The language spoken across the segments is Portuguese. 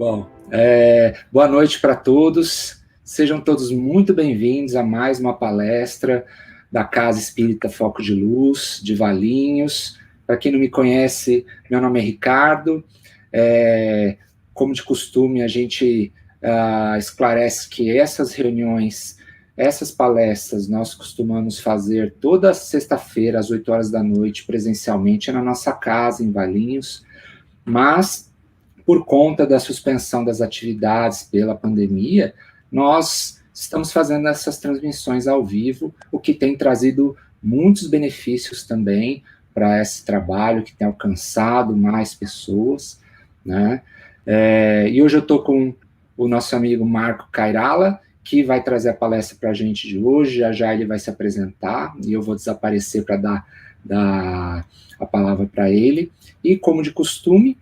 Bom, boa noite para todos. Sejam todos muito bem-vindos a mais uma palestra da Casa Espírita Foco de Luz, de Valinhos. Para quem não me conhece, meu nome é Ricardo. Como de costume, a gente esclarece que essas reuniões, essas palestras, nós costumamos fazer toda sexta-feira, às 8 horas da noite, presencialmente, na nossa casa, em Valinhos, mas por conta da suspensão das atividades pela pandemia, nós estamos fazendo essas transmissões ao vivo, o que tem trazido muitos benefícios também para esse trabalho, que tem alcançado mais pessoas, né? E hoje eu estou com o nosso amigo Marco Cairala, que vai trazer a palestra para a gente de hoje. Já ele vai se apresentar, e eu vou desaparecer para dar a palavra para ele. E, como de costume,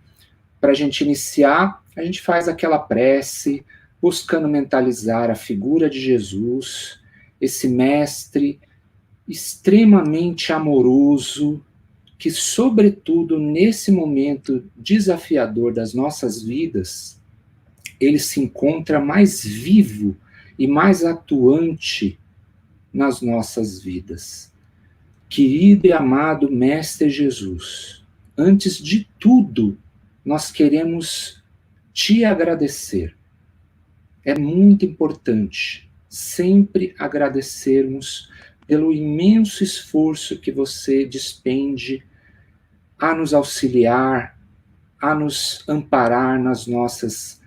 para a gente iniciar, a gente faz aquela prece, buscando mentalizar a figura de Jesus, esse mestre extremamente amoroso, que, sobretudo, nesse momento desafiador das nossas vidas, ele se encontra mais vivo e mais atuante nas nossas vidas. Querido e amado Mestre Jesus, antes de tudo, nós queremos te agradecer. É muito importante sempre agradecermos pelo imenso esforço que você despende a nos auxiliar, a nos amparar nas nossas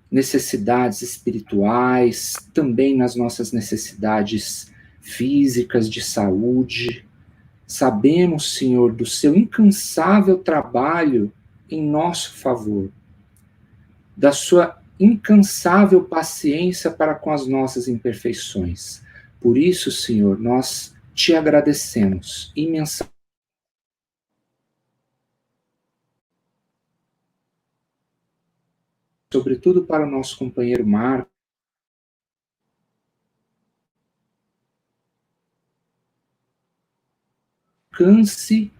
necessidades espirituais, também nas nossas necessidades físicas, de saúde. Sabemos, Senhor, do seu incansável trabalho em nosso favor, da sua incansável paciência para com as nossas imperfeições. Por isso, Senhor, nós te agradecemos imensamente. Sobretudo para o nosso companheiro Marco, alcance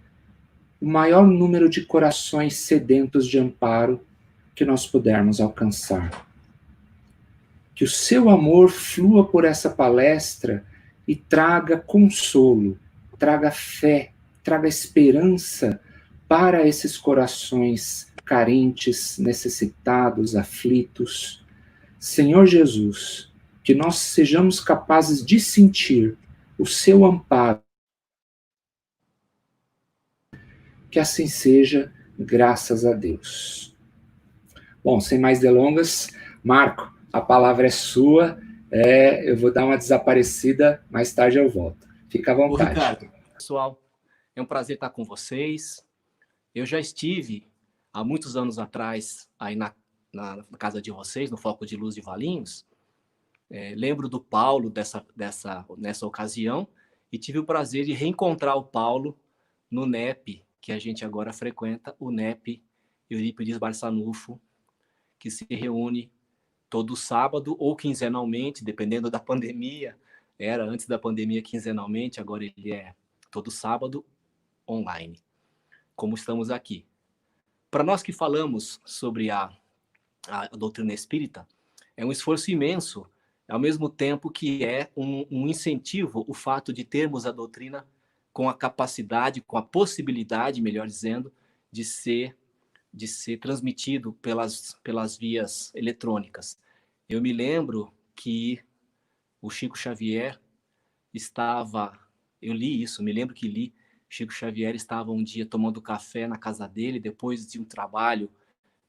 o maior número de corações sedentos de amparo que nós pudermos alcançar. Que o seu amor flua por essa palestra e traga consolo, traga fé, traga esperança para esses corações carentes, necessitados, aflitos. Senhor Jesus, que nós sejamos capazes de sentir o seu amparo. Que assim seja, graças a Deus. Bom, sem mais delongas, Marco, a palavra é sua. Eu vou dar uma desaparecida, mais tarde eu volto. Fica à vontade. Ricardo, pessoal, é um prazer estar com vocês. Eu já estive, há muitos anos atrás, aí na casa de vocês, no Foco de Luz de Valinhos. Lembro do Paulo nessa ocasião e tive o prazer de reencontrar o Paulo no NEP, que a gente agora frequenta, o NEP Eurípides Barçanufo, que se reúne todo sábado ou quinzenalmente, dependendo da pandemia. Era antes da pandemia quinzenalmente, agora ele é todo sábado online, como estamos aqui. Para nós que falamos sobre a doutrina espírita, é um esforço imenso, ao mesmo tempo que é um incentivo o fato de termos a doutrina com a capacidade, com a possibilidade, melhor dizendo, de ser transmitido pelas vias eletrônicas. Eu me lembro que o Chico Xavier eu li isso, me lembro que li, Chico Xavier estava um dia tomando café na casa dele, depois de um trabalho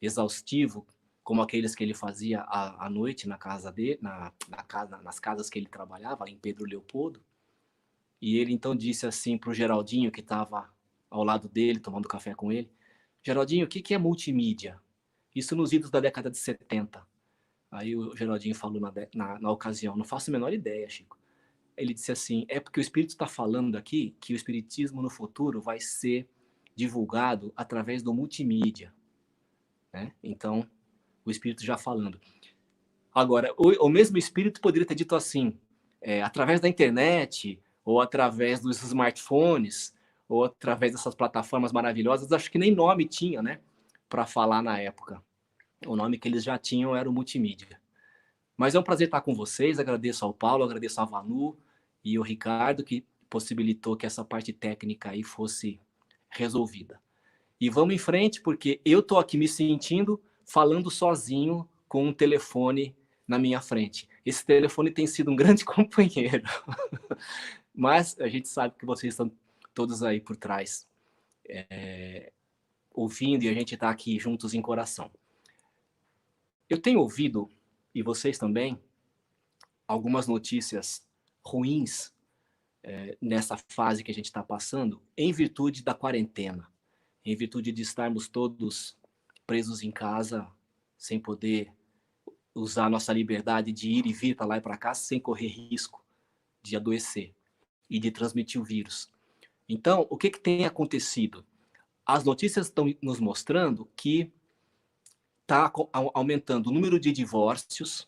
exaustivo, como aqueles que ele fazia à noite na casa dele, nas casas que ele trabalhava, em Pedro Leopoldo. E ele então disse assim para o Geraldinho, que estava ao lado dele, tomando café com ele: Geraldinho, o que é multimídia? Isso nos idos da década de 70. Aí o Geraldinho falou na ocasião: não faço a menor ideia, Chico. Ele disse assim: é porque o Espírito está falando aqui que o Espiritismo no futuro vai ser divulgado através do multimídia. Né? Então, o Espírito já falando. Agora, o mesmo Espírito poderia ter dito assim, através da internet, ou através dos smartphones, ou através dessas plataformas maravilhosas, acho que nem nome tinha, né, para falar na época. O nome que eles já tinham era o Multimídia. Mas é um prazer estar com vocês, agradeço ao Paulo, agradeço ao Vanu e ao Ricardo, que possibilitou que essa parte técnica aí fosse resolvida. E vamos em frente, porque eu estou aqui me sentindo falando sozinho com um telefone na minha frente. Esse telefone tem sido um grande companheiro, mas a gente sabe que vocês estão todos aí por trás, ouvindo, e a gente está aqui juntos em coração. Eu tenho ouvido, e vocês também, algumas notícias ruins nessa fase que a gente está passando, em virtude da quarentena, em virtude de estarmos todos presos em casa, sem poder usar a nossa liberdade de ir e vir para lá e para cá, sem correr risco de adoecer e de transmitir o vírus. Então, o que tem acontecido? As notícias estão nos mostrando que está aumentando o número de divórcios,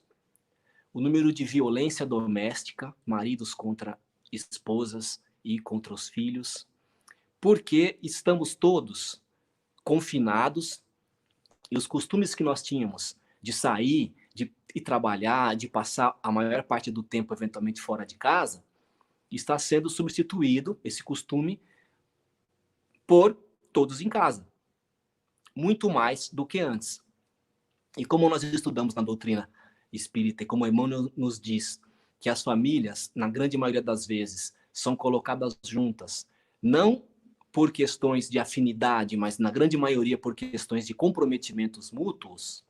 o número de violência doméstica, maridos contra esposas e contra os filhos, porque estamos todos confinados e os costumes que nós tínhamos de sair, de ir trabalhar, de passar a maior parte do tempo eventualmente fora de casa, está sendo substituído, esse costume, por todos em casa. Muito mais do que antes. E como nós estudamos na doutrina espírita, e como Emmanuel nos diz, que as famílias, na grande maioria das vezes, são colocadas juntas, não por questões de afinidade, mas na grande maioria por questões de comprometimentos mútuos,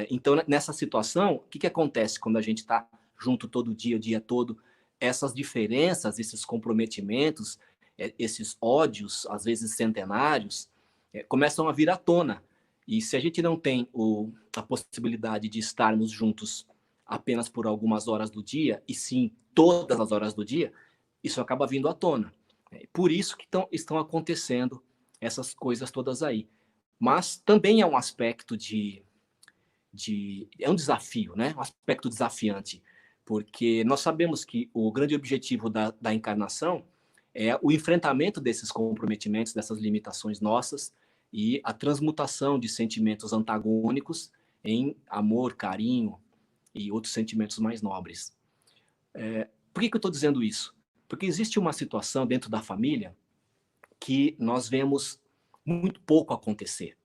então, nessa situação, o que acontece quando a gente está junto todo dia, o dia todo? Essas diferenças, esses comprometimentos, esses ódios, às vezes centenários, começam a vir à tona. E se a gente não tem a possibilidade de estarmos juntos apenas por algumas horas do dia, e sim todas as horas do dia, isso acaba vindo à tona. Por isso que estão acontecendo essas coisas todas aí. Mas também é um aspecto é um desafio, né? Um aspecto desafiante, porque nós sabemos que o grande objetivo da encarnação é o enfrentamento desses comprometimentos, dessas limitações nossas e a transmutação de sentimentos antagônicos em amor, carinho e outros sentimentos mais nobres. Por que eu estou dizendo isso? Porque existe uma situação dentro da família que nós vemos muito pouco acontecer,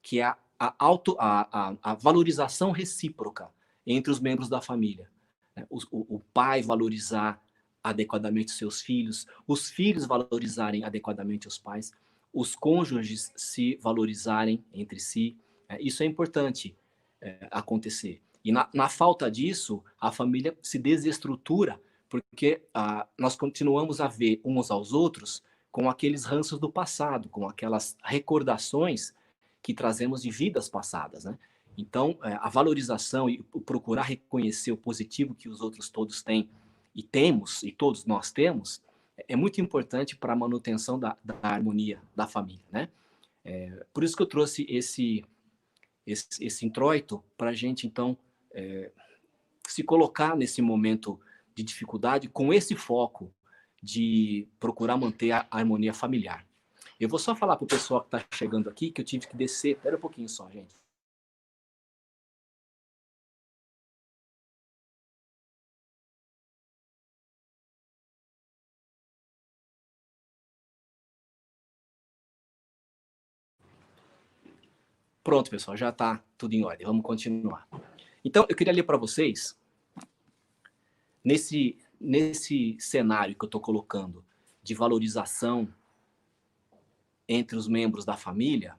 que é a valorização recíproca entre os membros da família. O pai valorizar adequadamente seus filhos, os filhos valorizarem adequadamente os pais, os cônjuges se valorizarem entre si. Isso é importante acontecer. E na falta disso, a família se desestrutura, porque nós continuamos a ver uns aos outros com aqueles ranços do passado, com aquelas recordações que trazemos de vidas passadas, né? Então, a valorização e o procurar reconhecer o positivo que os outros todos têm e temos, e todos nós temos, é muito importante para a manutenção da harmonia da família, né? Por isso que eu trouxe esse introito para a gente, então, se colocar nesse momento de dificuldade com esse foco de procurar manter a harmonia familiar. Eu vou só falar para o pessoal que está chegando aqui que eu tive que descer. Espera um pouquinho só, gente. Pronto, pessoal, já está tudo em ordem. Vamos continuar. Então, eu queria ler para vocês, nesse cenário que eu estou colocando de valorização entre os membros da família,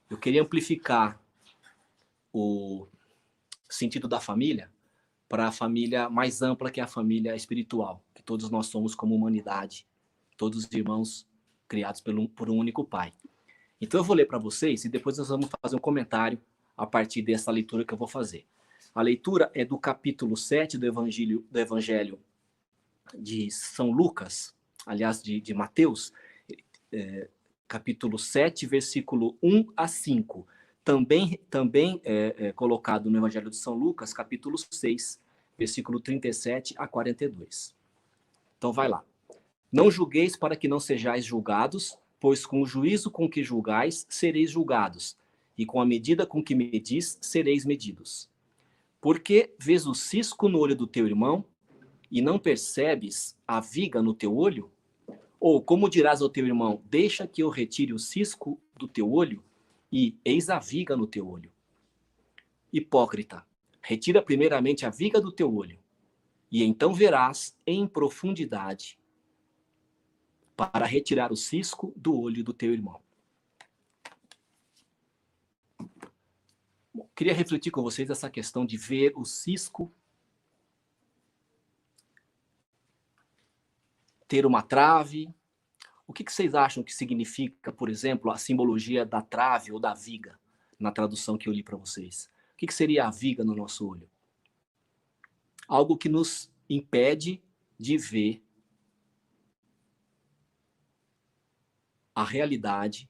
eu queria amplificar o sentido da família para a família mais ampla, que é a família espiritual, que todos nós somos como humanidade, todos os irmãos criados por um único Pai. Então eu vou ler para vocês e depois nós vamos fazer um comentário a partir dessa leitura que eu vou fazer. A leitura é do capítulo 7 do Evangelho de São Lucas, aliás, de Mateus, capítulo 7, versículo 1 a 5. Também colocado no Evangelho de São Lucas, capítulo 6, versículo 37 a 42. Então vai lá. Não julgueis para que não sejais julgados, Pois com o juízo com que julgais, sereis julgados, e com a medida com que medis, sereis medidos. Porque vês o cisco no olho do teu irmão, e não percebes a viga no teu olho? Ou como dirás ao teu irmão, deixa que eu retire o cisco do teu olho, e eis a viga no teu olho? Hipócrita, retira primeiramente a viga do teu olho, e então verás em profundidade para retirar o cisco do olho do teu irmão. Bom, queria refletir com vocês essa questão de ver o cisco, ter uma trave. O que vocês acham que significa, por exemplo, a simbologia da trave ou da viga, na tradução que eu li para vocês? O que seria a viga no nosso olho? Algo que nos impede de ver a realidade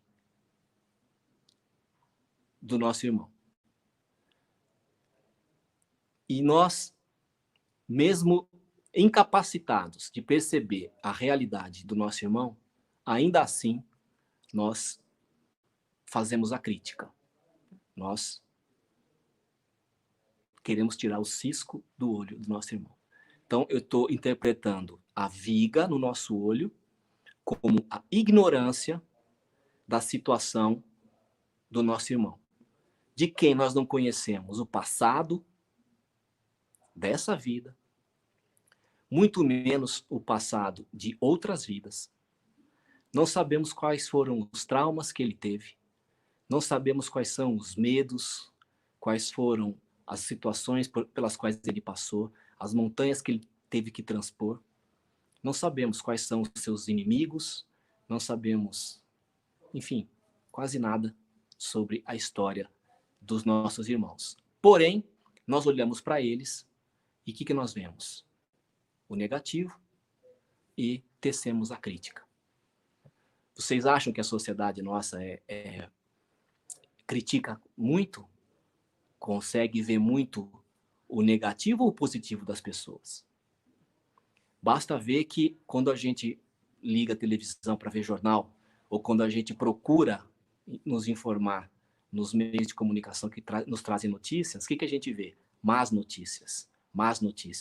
do nosso irmão. E nós, mesmo incapacitados de perceber a realidade do nosso irmão, ainda assim, nós fazemos a crítica. Nós queremos tirar o cisco do olho do nosso irmão. Então, eu estou interpretando a viga no nosso olho como a ignorância da situação do nosso irmão, de quem nós não conhecemos o passado dessa vida, muito menos o passado de outras vidas. Não sabemos quais foram os traumas que ele teve, não sabemos quais são os medos, quais foram as situações pelas quais ele passou, as montanhas que ele teve que transpor. Não sabemos quais são os seus inimigos, não sabemos, enfim, quase nada sobre a história dos nossos irmãos. Porém, nós olhamos para eles e o que nós vemos? O negativo e tecemos a crítica. Vocês acham que a sociedade nossa critica muito? Consegue ver muito o negativo ou o positivo das pessoas? Basta ver que quando a gente liga a televisão para ver jornal, ou quando a gente procura nos informar nos meios de comunicação que nos trazem notícias, o que a gente vê? Más notícias,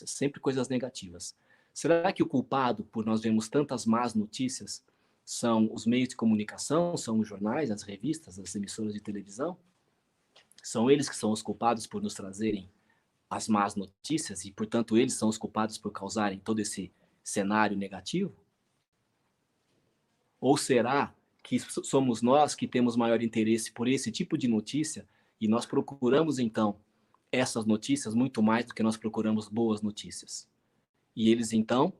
sempre coisas negativas. Será que o culpado por nós vermos tantas más notícias são os meios de comunicação, são os jornais, as revistas, as emissoras de televisão? São eles que são os culpados por nos trazerem as más notícias e, portanto, eles são os culpados por causarem todo esse cenário negativo? Ou será que somos nós que temos maior interesse por esse tipo de notícia e nós procuramos, então, essas notícias muito mais do que nós procuramos boas notícias? E eles, então,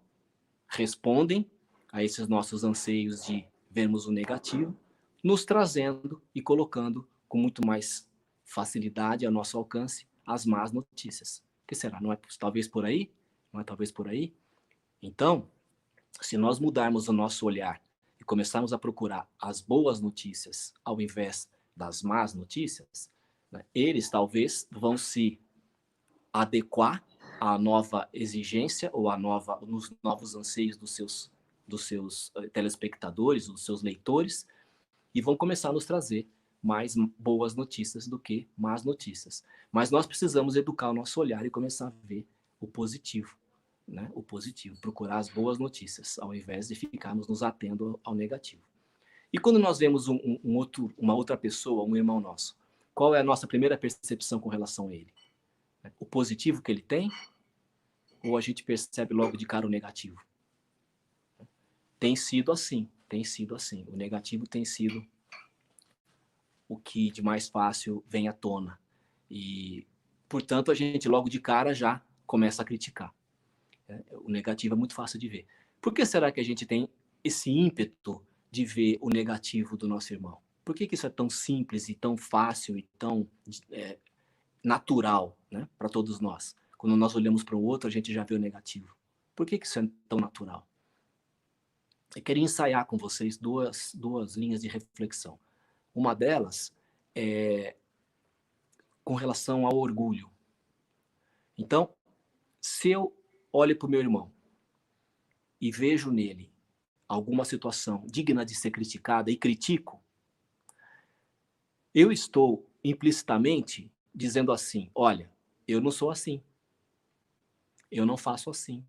respondem a esses nossos anseios de vermos o negativo, nos trazendo e colocando com muito mais facilidade ao nosso alcance as más notícias. O que será? Não é talvez por aí? Não é talvez por aí? Então, se nós mudarmos o nosso olhar e começarmos a procurar as boas notícias ao invés das más notícias, né, eles talvez vão se adequar à nova exigência ou nos novos anseios dos seus telespectadores, dos seus leitores, e vão começar a nos trazer mais boas notícias do que más notícias. Mas nós precisamos educar o nosso olhar e começar a ver o positivo, né? O positivo, procurar as boas notícias, ao invés de ficarmos nos atendo ao negativo. E quando nós vemos uma outra pessoa, um irmão nosso, qual é a nossa primeira percepção com relação a ele? O positivo que ele tem? Ou a gente percebe logo de cara o negativo? Tem sido assim. O negativo tem sido o que de mais fácil vem à tona. E, portanto, a gente logo de cara já começa a criticar. O negativo é muito fácil de ver. Por que será que a gente tem esse ímpeto de ver o negativo do nosso irmão? Por que isso é tão simples e tão fácil e tão natural, né, para todos nós? Quando nós olhamos para o outro, a gente já vê o negativo. Por que isso é tão natural? Eu queria ensaiar com vocês duas linhas de reflexão. Uma delas é com relação ao orgulho. Então, se eu olho para o meu irmão e vejo nele alguma situação digna de ser criticada e critico, eu estou implicitamente dizendo assim: olha, eu não sou assim, eu não faço assim,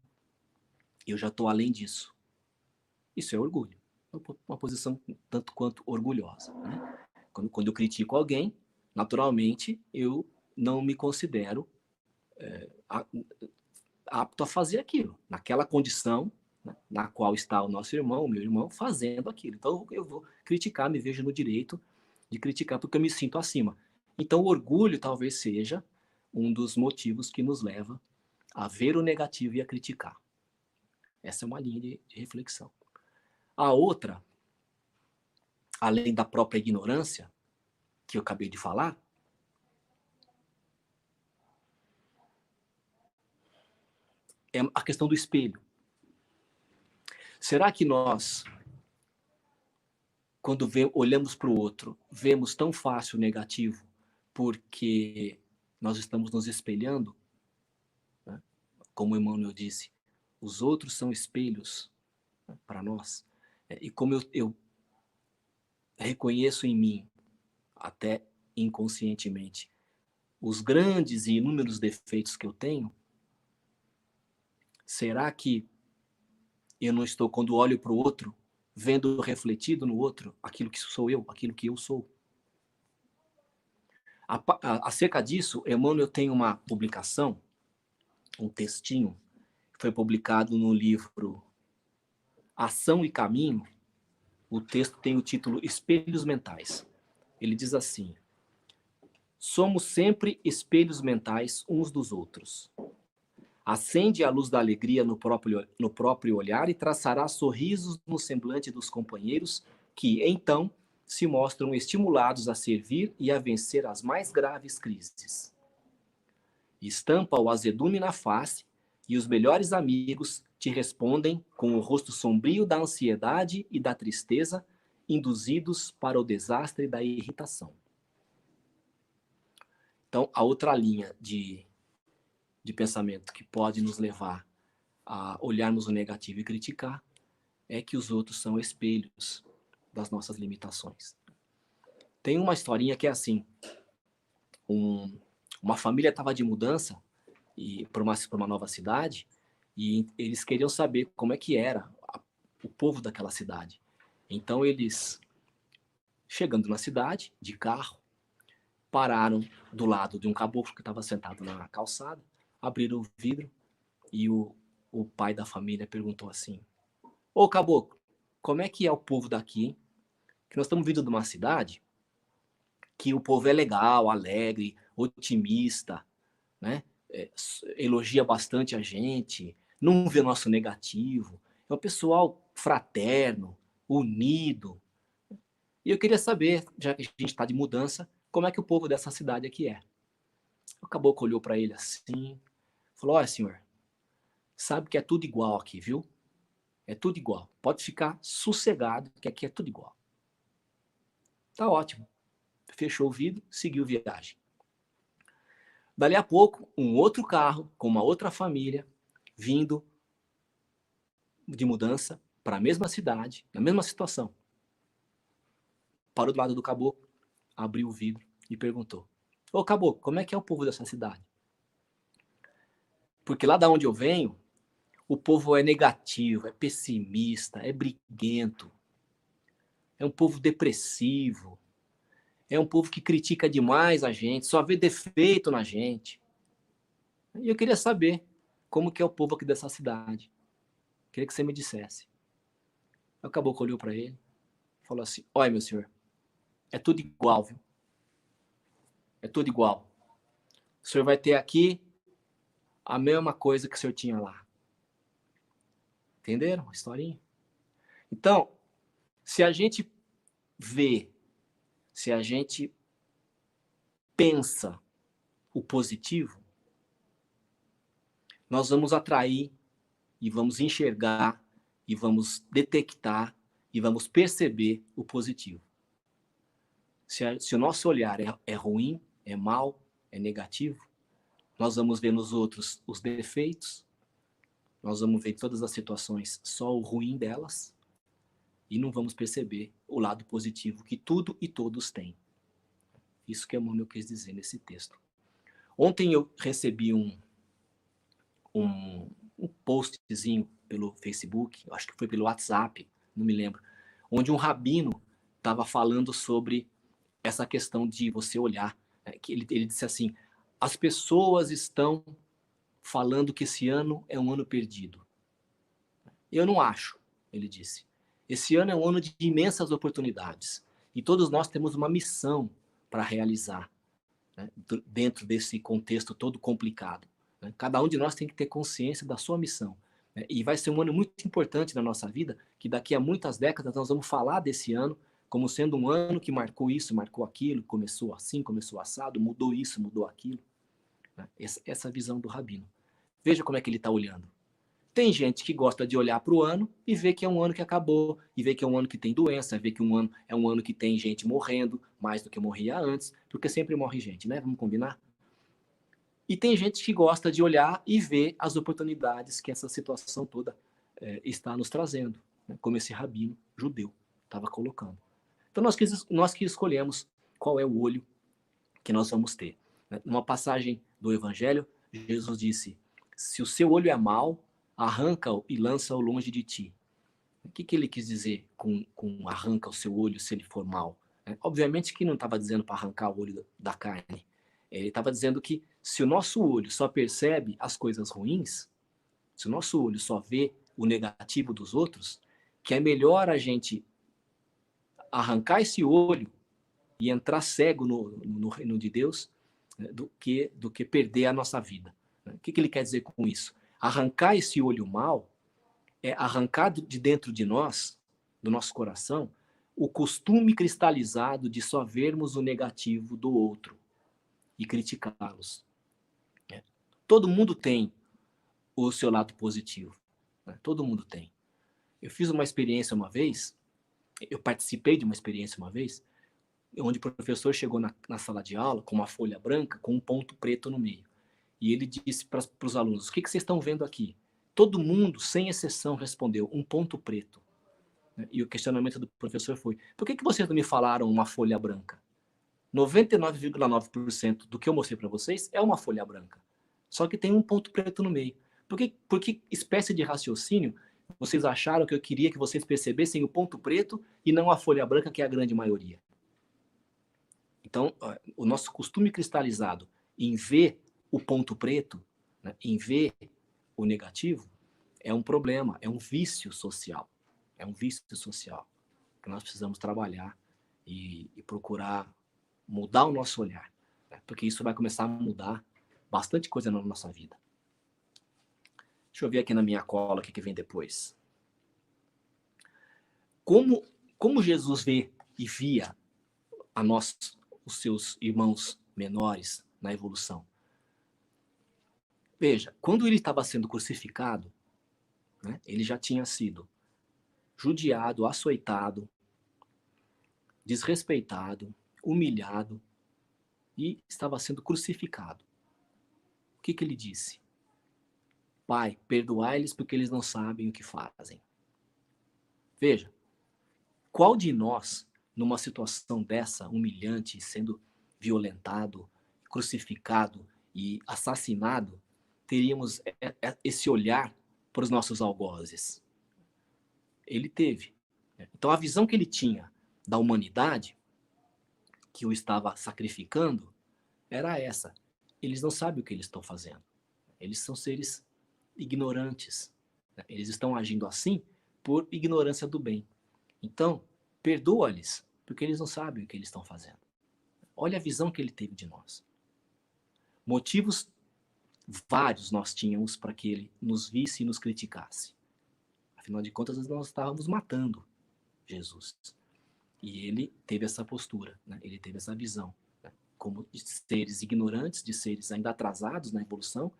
eu já estou além disso. Isso é orgulho, uma posição tanto quanto orgulhosa, né? Quando eu critico alguém, naturalmente eu não me considero apto a fazer aquilo, naquela condição, né, na qual está o nosso irmão, o meu irmão, fazendo aquilo. Então eu vou criticar, me vejo no direito de criticar porque eu me sinto acima. Então o orgulho talvez seja um dos motivos que nos leva a ver o negativo e a criticar. Essa é uma linha de reflexão. A outra, além da própria ignorância, que eu acabei de falar, é a questão do espelho. Será que nós, quando olhamos para o outro, vemos tão fácil o negativo porque nós estamos nos espelhando? Né? Como Emmanuel disse, os outros são espelhos, né, para nós. E como eu reconheço em mim, até inconscientemente, os grandes e inúmeros defeitos que eu tenho, será que eu não estou, quando olho para o outro, vendo refletido no outro aquilo que sou eu, aquilo que eu sou? Acerca disso, Emmanuel tem uma publicação, um textinho, que foi publicado no livro Ação e Caminho. O texto tem o título Espelhos Mentais. Ele diz assim: somos sempre espelhos mentais uns dos outros. Acende a luz da alegria no próprio olhar e traçará sorrisos no semblante dos companheiros que, então, se mostram estimulados a servir e a vencer as mais graves crises. Estampa o azedume na face e os melhores amigos te respondem com o rosto sombrio da ansiedade e da tristeza, induzidos para o desastre e da irritação. Então, a outra linha de pensamento que pode nos levar a olharmos o negativo e criticar é que os outros são espelhos das nossas limitações. Tem uma historinha que é assim: uma família estava de mudança para uma nova cidade e eles queriam saber como é que era o povo daquela cidade. Então eles, chegando na cidade, de carro, pararam do lado de um caboclo que estava sentado na calçada, abriram o vidro e o pai da família perguntou assim: ô caboclo, como é que é o povo daqui, hein? Que nós estamos vindo de uma cidade que o povo é legal, alegre, otimista, né? Elogia bastante a gente, não vê nosso negativo, é um pessoal fraterno, unido. E eu queria saber, já que a gente está de mudança, como é que o povo dessa cidade aqui é. O caboclo olhou para ele assim, falou: olha, senhor, sabe que é tudo igual aqui, viu? É tudo igual. Pode ficar sossegado, que aqui é tudo igual. Tá ótimo. Fechou o vidro, seguiu viagem. Dali a pouco, um outro carro com uma outra família vindo de mudança para a mesma cidade, na mesma situação. Parou do lado do caboclo, abriu o vidro e perguntou: ô caboclo, como é que é o povo dessa cidade? Porque lá da onde eu venho, o povo é negativo, é pessimista, é briguento, é um povo depressivo, é um povo que critica demais a gente, só vê defeito na gente. E eu queria saber como que é o povo aqui dessa cidade. Queria que você me dissesse. O caboclo olhou para ele, falou assim: olha, meu senhor, é tudo igual, viu? É tudo igual. O senhor vai ter aqui a mesma coisa que o senhor tinha lá. Entenderam a historinha? Então, se a gente vê, se a gente pensa o positivo, nós vamos atrair e vamos enxergar e vamos detectar e vamos perceber o positivo. Se o nosso olhar é ruim, é mau, é negativo, nós vamos ver nos outros os defeitos, nós vamos ver em todas as situações só o ruim delas, e não vamos perceber o lado positivo que tudo e todos têm. Isso que Emmanuel quis dizer nesse texto. Ontem eu recebi um postzinho pelo Facebook, acho que foi pelo WhatsApp, não me lembro, onde um rabino estava falando sobre essa questão de você olhar, que ele disse assim, as pessoas estão falando que esse ano é um ano perdido. Eu não acho, ele disse. Esse ano é um ano de imensas oportunidades e todos nós temos uma missão para realizar, né, dentro desse contexto todo complicado. Né? Cada um de nós tem que ter consciência da sua missão. Né? E vai ser um ano muito importante na nossa vida, que daqui a muitas décadas nós vamos falar desse ano como sendo um ano que marcou isso, marcou aquilo, começou assim, começou assado, mudou isso, mudou aquilo. Né? Essa visão do rabino. Veja como é que ele está olhando. Tem gente que gosta de olhar para o ano e ver que é um ano que acabou, e ver que é um ano que tem doença, ver que um ano é um ano que tem gente morrendo, mais do que morria antes, porque sempre morre gente, né? Vamos combinar? E tem gente que gosta de olhar e ver as oportunidades que essa situação toda está nos trazendo, né? Como esse rabino judeu estava colocando. Então nós que escolhemos qual é o olho que nós vamos ter. Né? Numa passagem do Evangelho, Jesus disse, se o seu olho é mau, arranca-o e lança-o longe de ti. O que ele quis dizer com arranca o seu olho se ele for mau? Obviamente que não estava dizendo para arrancar o olho da carne. Ele estava dizendo que se o nosso olho só percebe as coisas ruins, se o nosso olho só vê o negativo dos outros, que é melhor a gente arrancar esse olho e entrar cego no reino de Deus, né, do que perder a nossa vida. O que ele quer dizer com isso? Arrancar esse olho mau é arrancar de dentro de nós, do nosso coração, o costume cristalizado de só vermos o negativo do outro e criticá-los. Todo mundo tem o seu lado positivo. Né? Todo mundo tem. Eu fiz uma experiência uma vez, eu participei de uma experiência uma vez, onde o professor chegou na sala de aula com uma folha branca com um ponto preto no meio. E ele disse para os alunos, o que vocês estão vendo aqui? Todo mundo, sem exceção, respondeu, um ponto preto. E o questionamento do professor foi, por que vocês não me falaram uma folha branca? 99,9% do que eu mostrei para vocês é uma folha branca. Só que tem um ponto preto no meio. Por que espécie de raciocínio vocês acharam que eu queria que vocês percebessem o ponto preto e não a folha branca, que é a grande maioria? Então, o nosso costume cristalizado em ver o ponto preto, né, em ver o negativo, é um problema, é um vício social. É um vício social que nós precisamos trabalhar e procurar mudar o nosso olhar, né, porque isso vai começar a mudar bastante coisa na nossa vida. Deixa eu ver aqui na minha cola o que vem depois. Como Jesus vê e via a nós, os seus irmãos menores na evolução? Veja, quando ele estava sendo crucificado, né, ele já tinha sido judiado, açoitado, desrespeitado, humilhado e estava sendo crucificado. O que ele disse? Pai, perdoai-lhes porque eles não sabem o que fazem. Veja, qual de nós, numa situação dessa, humilhante, sendo violentado, crucificado e assassinado, teríamos esse olhar para os nossos algozes? Ele teve. Então, a visão que ele tinha da humanidade, que o estava sacrificando, era essa. Eles não sabem o que eles estão fazendo. Eles são seres ignorantes. Eles estão agindo assim por ignorância do bem. Então, perdoa-lhes, porque eles não sabem o que eles estão fazendo. Olha a visão que ele teve de nós. Motivos vários nós tínhamos para que ele nos visse e nos criticasse. Afinal de contas, nós estávamos matando Jesus. E ele teve essa postura, né? Ele teve essa visão, né? Como de seres ignorantes, de seres ainda atrasados na evolução,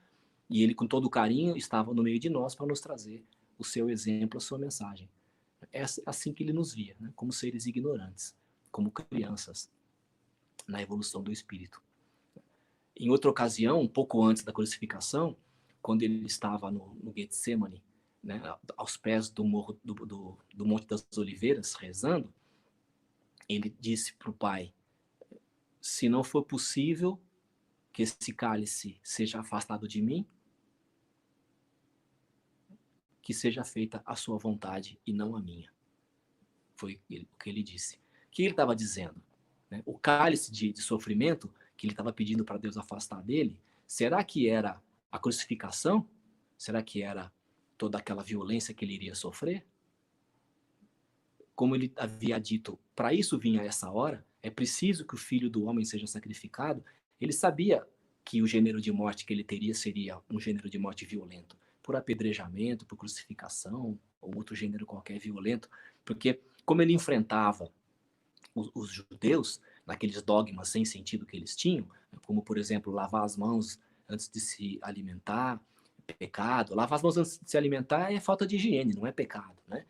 e ele, com todo carinho, estava no meio de nós para nos trazer o seu exemplo, a sua mensagem. É assim que ele nos via, né? Como seres ignorantes, como crianças na evolução do espírito. Em outra ocasião, um pouco antes da crucificação, quando ele estava no Getsemane, né, aos pés do morro do Monte das Oliveiras, rezando, ele disse para o Pai: se não for possível que esse cálice seja afastado de mim, que seja feita a sua vontade e não a minha. Foi o que ele disse. O que ele estava dizendo? Né? O cálice de sofrimento que ele estava pedindo para Deus afastar dele, será que era a crucificação? Será que era toda aquela violência que ele iria sofrer? Como ele havia dito, para isso vinha essa hora, é preciso que o Filho do Homem seja sacrificado. Ele sabia que o gênero de morte que ele teria seria um gênero de morte violento, por apedrejamento, por crucificação, ou outro gênero qualquer violento, porque como ele enfrentava os judeus, naqueles dogmas sem sentido que eles tinham, como, por exemplo, lavar as mãos antes de se alimentar, pecado. Lavar as mãos antes de se alimentar é falta de higiene, não é pecado, né?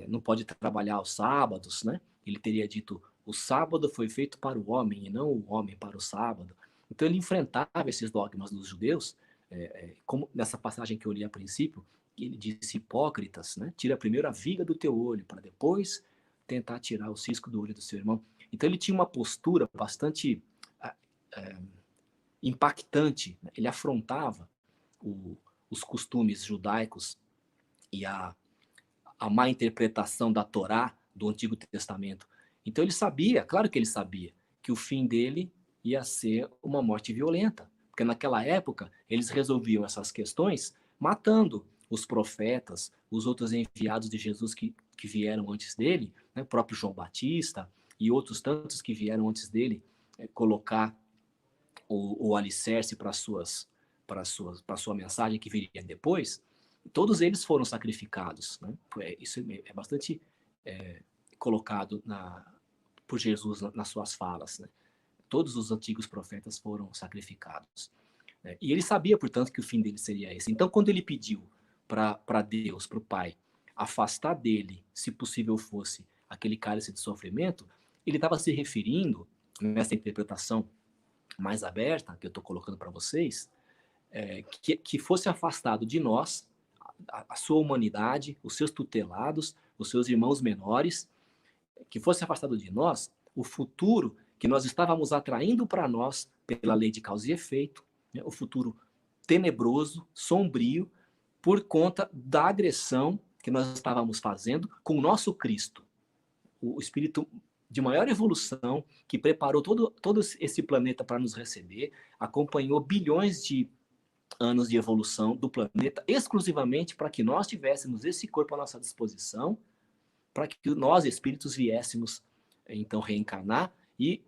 Não pode trabalhar aos sábados, né? Ele teria dito, o sábado foi feito para o homem e não o homem para o sábado. Então ele enfrentava esses dogmas dos judeus, como nessa passagem que eu li a princípio, ele disse, hipócritas, né? Tira primeiro a viga do teu olho, para depois tentar tirar o cisco do olho do seu irmão. Então ele tinha uma postura bastante impactante, né? Ele afrontava os costumes judaicos e a má interpretação da Torá do Antigo Testamento. Então ele sabia, claro que ele sabia, que o fim dele ia ser uma morte violenta, porque naquela época eles resolviam essas questões matando os profetas, os outros enviados de Jesus que vieram antes dele, né, o próprio João Batista e outros tantos que vieram antes dele, colocar o alicerce para a sua mensagem que viria depois. Todos eles foram sacrificados, né? Isso é bastante colocado por Jesus nas suas falas, né? Todos os antigos profetas foram sacrificados, né? E ele sabia, portanto, que o fim dele seria esse. Então, quando ele pediu para Deus, para o Pai, afastar dele, se possível fosse, aquele cálice de sofrimento, ele estava se referindo, nessa interpretação mais aberta, que eu estou colocando para vocês, que fosse afastado de nós a sua humanidade, os seus tutelados, os seus irmãos menores, que fosse afastado de nós o futuro que nós estávamos atraindo para nós pela lei de causa e efeito, né? O futuro tenebroso, sombrio, por conta da agressão que nós estávamos fazendo com o nosso Cristo, o Espírito de maior evolução, que preparou todo esse planeta para nos receber, acompanhou bilhões de anos de evolução do planeta, exclusivamente para que nós tivéssemos esse corpo à nossa disposição, para que nós, espíritos, viéssemos, então, reencarnar e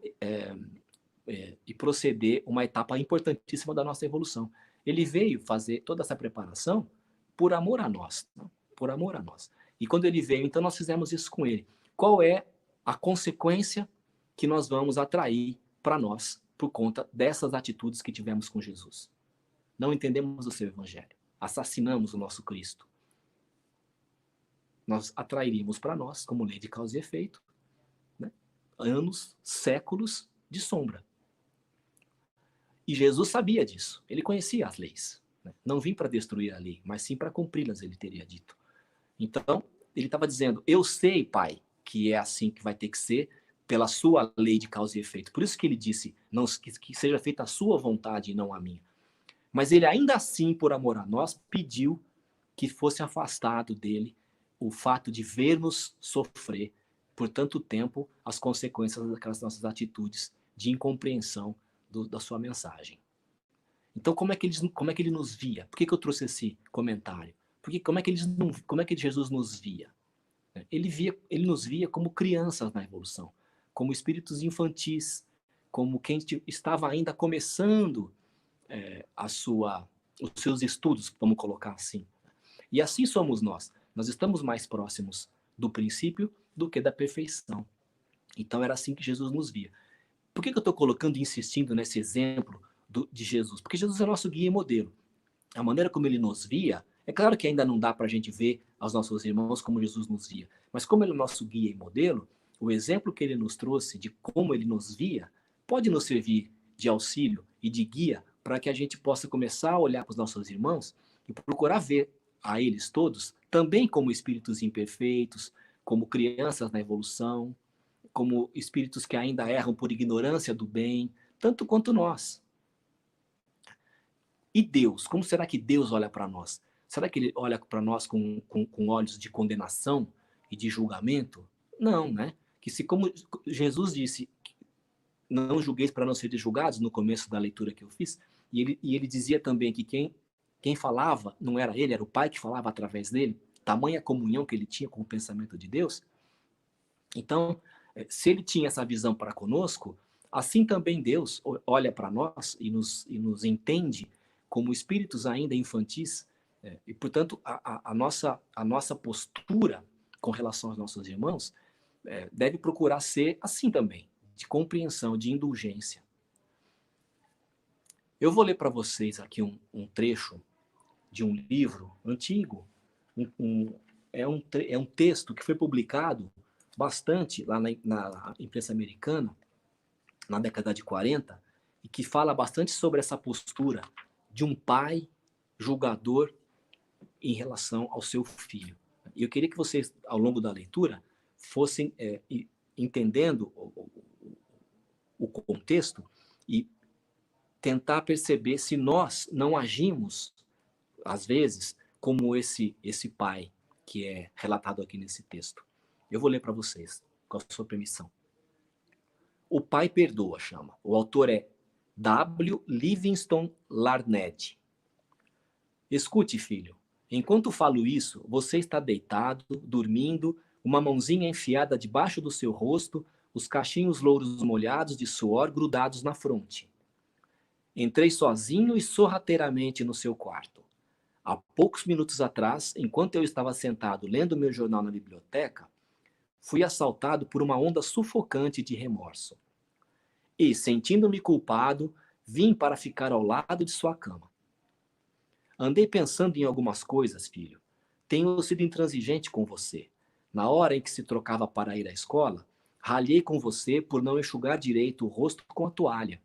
proceder uma etapa importantíssima da nossa evolução. Ele veio fazer toda essa preparação por amor a nós, né? Por amor a nós. E quando ele veio, então, nós fizemos isso com ele. Qual é a consequência que nós vamos atrair para nós por conta dessas atitudes que tivemos com Jesus? Não entendemos o seu evangelho, assassinamos o nosso Cristo. Nós atrairíamos para nós, como lei de causa e efeito, né, anos, séculos de sombra. E Jesus sabia disso, ele conhecia as leis, né? Não vim para destruir a lei, mas sim para cumpri-las, ele teria dito. Então, ele estava dizendo, eu sei, Pai, que é assim que vai ter que ser, pela sua lei de causa e efeito. Por isso que ele disse, não, que seja feita a sua vontade e não a minha. Mas ele ainda assim, por amor a nós, pediu que fosse afastado dele o fato de ver-nos sofrer por tanto tempo as consequências daquelas nossas atitudes de incompreensão da sua mensagem. Então, como é que ele nos via? Por que eu trouxe esse comentário? Porque como é que Jesus nos via? Ele nos via como crianças na evolução, como espíritos infantis, como quem estava ainda começando os seus estudos, vamos colocar assim. E assim somos nós. Nós estamos mais próximos do princípio do que da perfeição. Então era assim que Jesus nos via. Por que eu estou colocando e insistindo nesse exemplo de Jesus? Porque Jesus é nosso guia e modelo. A maneira como ele nos via, é claro que ainda não dá para a gente ver aos nossos irmãos como Jesus nos via, mas como ele é nosso guia e modelo, o exemplo que ele nos trouxe de como ele nos via pode nos servir de auxílio e de guia para que a gente possa começar a olhar para os nossos irmãos e procurar ver a eles todos também como espíritos imperfeitos, como crianças na evolução, como espíritos que ainda erram por ignorância do bem, tanto quanto nós. E Deus? Como será que Deus olha para nós? Será que ele olha para nós com olhos de condenação e de julgamento? Não, né? Que se, como Jesus disse, não julgueis para não serem julgados, no começo da leitura que eu fiz, e ele dizia também que quem falava não era ele, era o Pai que falava através dele, tamanha comunhão que ele tinha com o pensamento de Deus. Então, se ele tinha essa visão para conosco, assim também Deus olha para nós e nos entende como espíritos ainda infantis, e, portanto, a nossa postura com relação aos nossos irmãos deve procurar ser assim também, de compreensão, de indulgência. Eu vou ler para vocês aqui um trecho de um livro antigo, é um texto que foi publicado bastante lá na imprensa americana, na década de 40, e que fala bastante sobre essa postura de um pai julgador em relação ao seu filho. E eu queria que vocês, ao longo da leitura, fossem entendendo o contexto e tentar perceber se nós não agimos, às vezes, como esse pai que é relatado aqui nesse texto. Eu vou ler para vocês, com a sua permissão. O Pai Perdoa, chama. O autor é W. Livingston Larned. Escute, filho. Enquanto falo isso, você está deitado, dormindo, uma mãozinha enfiada debaixo do seu rosto, os cachinhos louros molhados de suor grudados na fronte. Entrei sozinho e sorrateiramente no seu quarto. Há poucos minutos atrás, enquanto eu estava sentado lendo meu jornal na biblioteca, fui assaltado por uma onda sufocante de remorso. E, sentindo-me culpado, vim para ficar ao lado de sua cama. Andei pensando em algumas coisas, filho. Tenho sido intransigente com você. Na hora em que se trocava para ir à escola, ralhei com você por não enxugar direito o rosto com a toalha.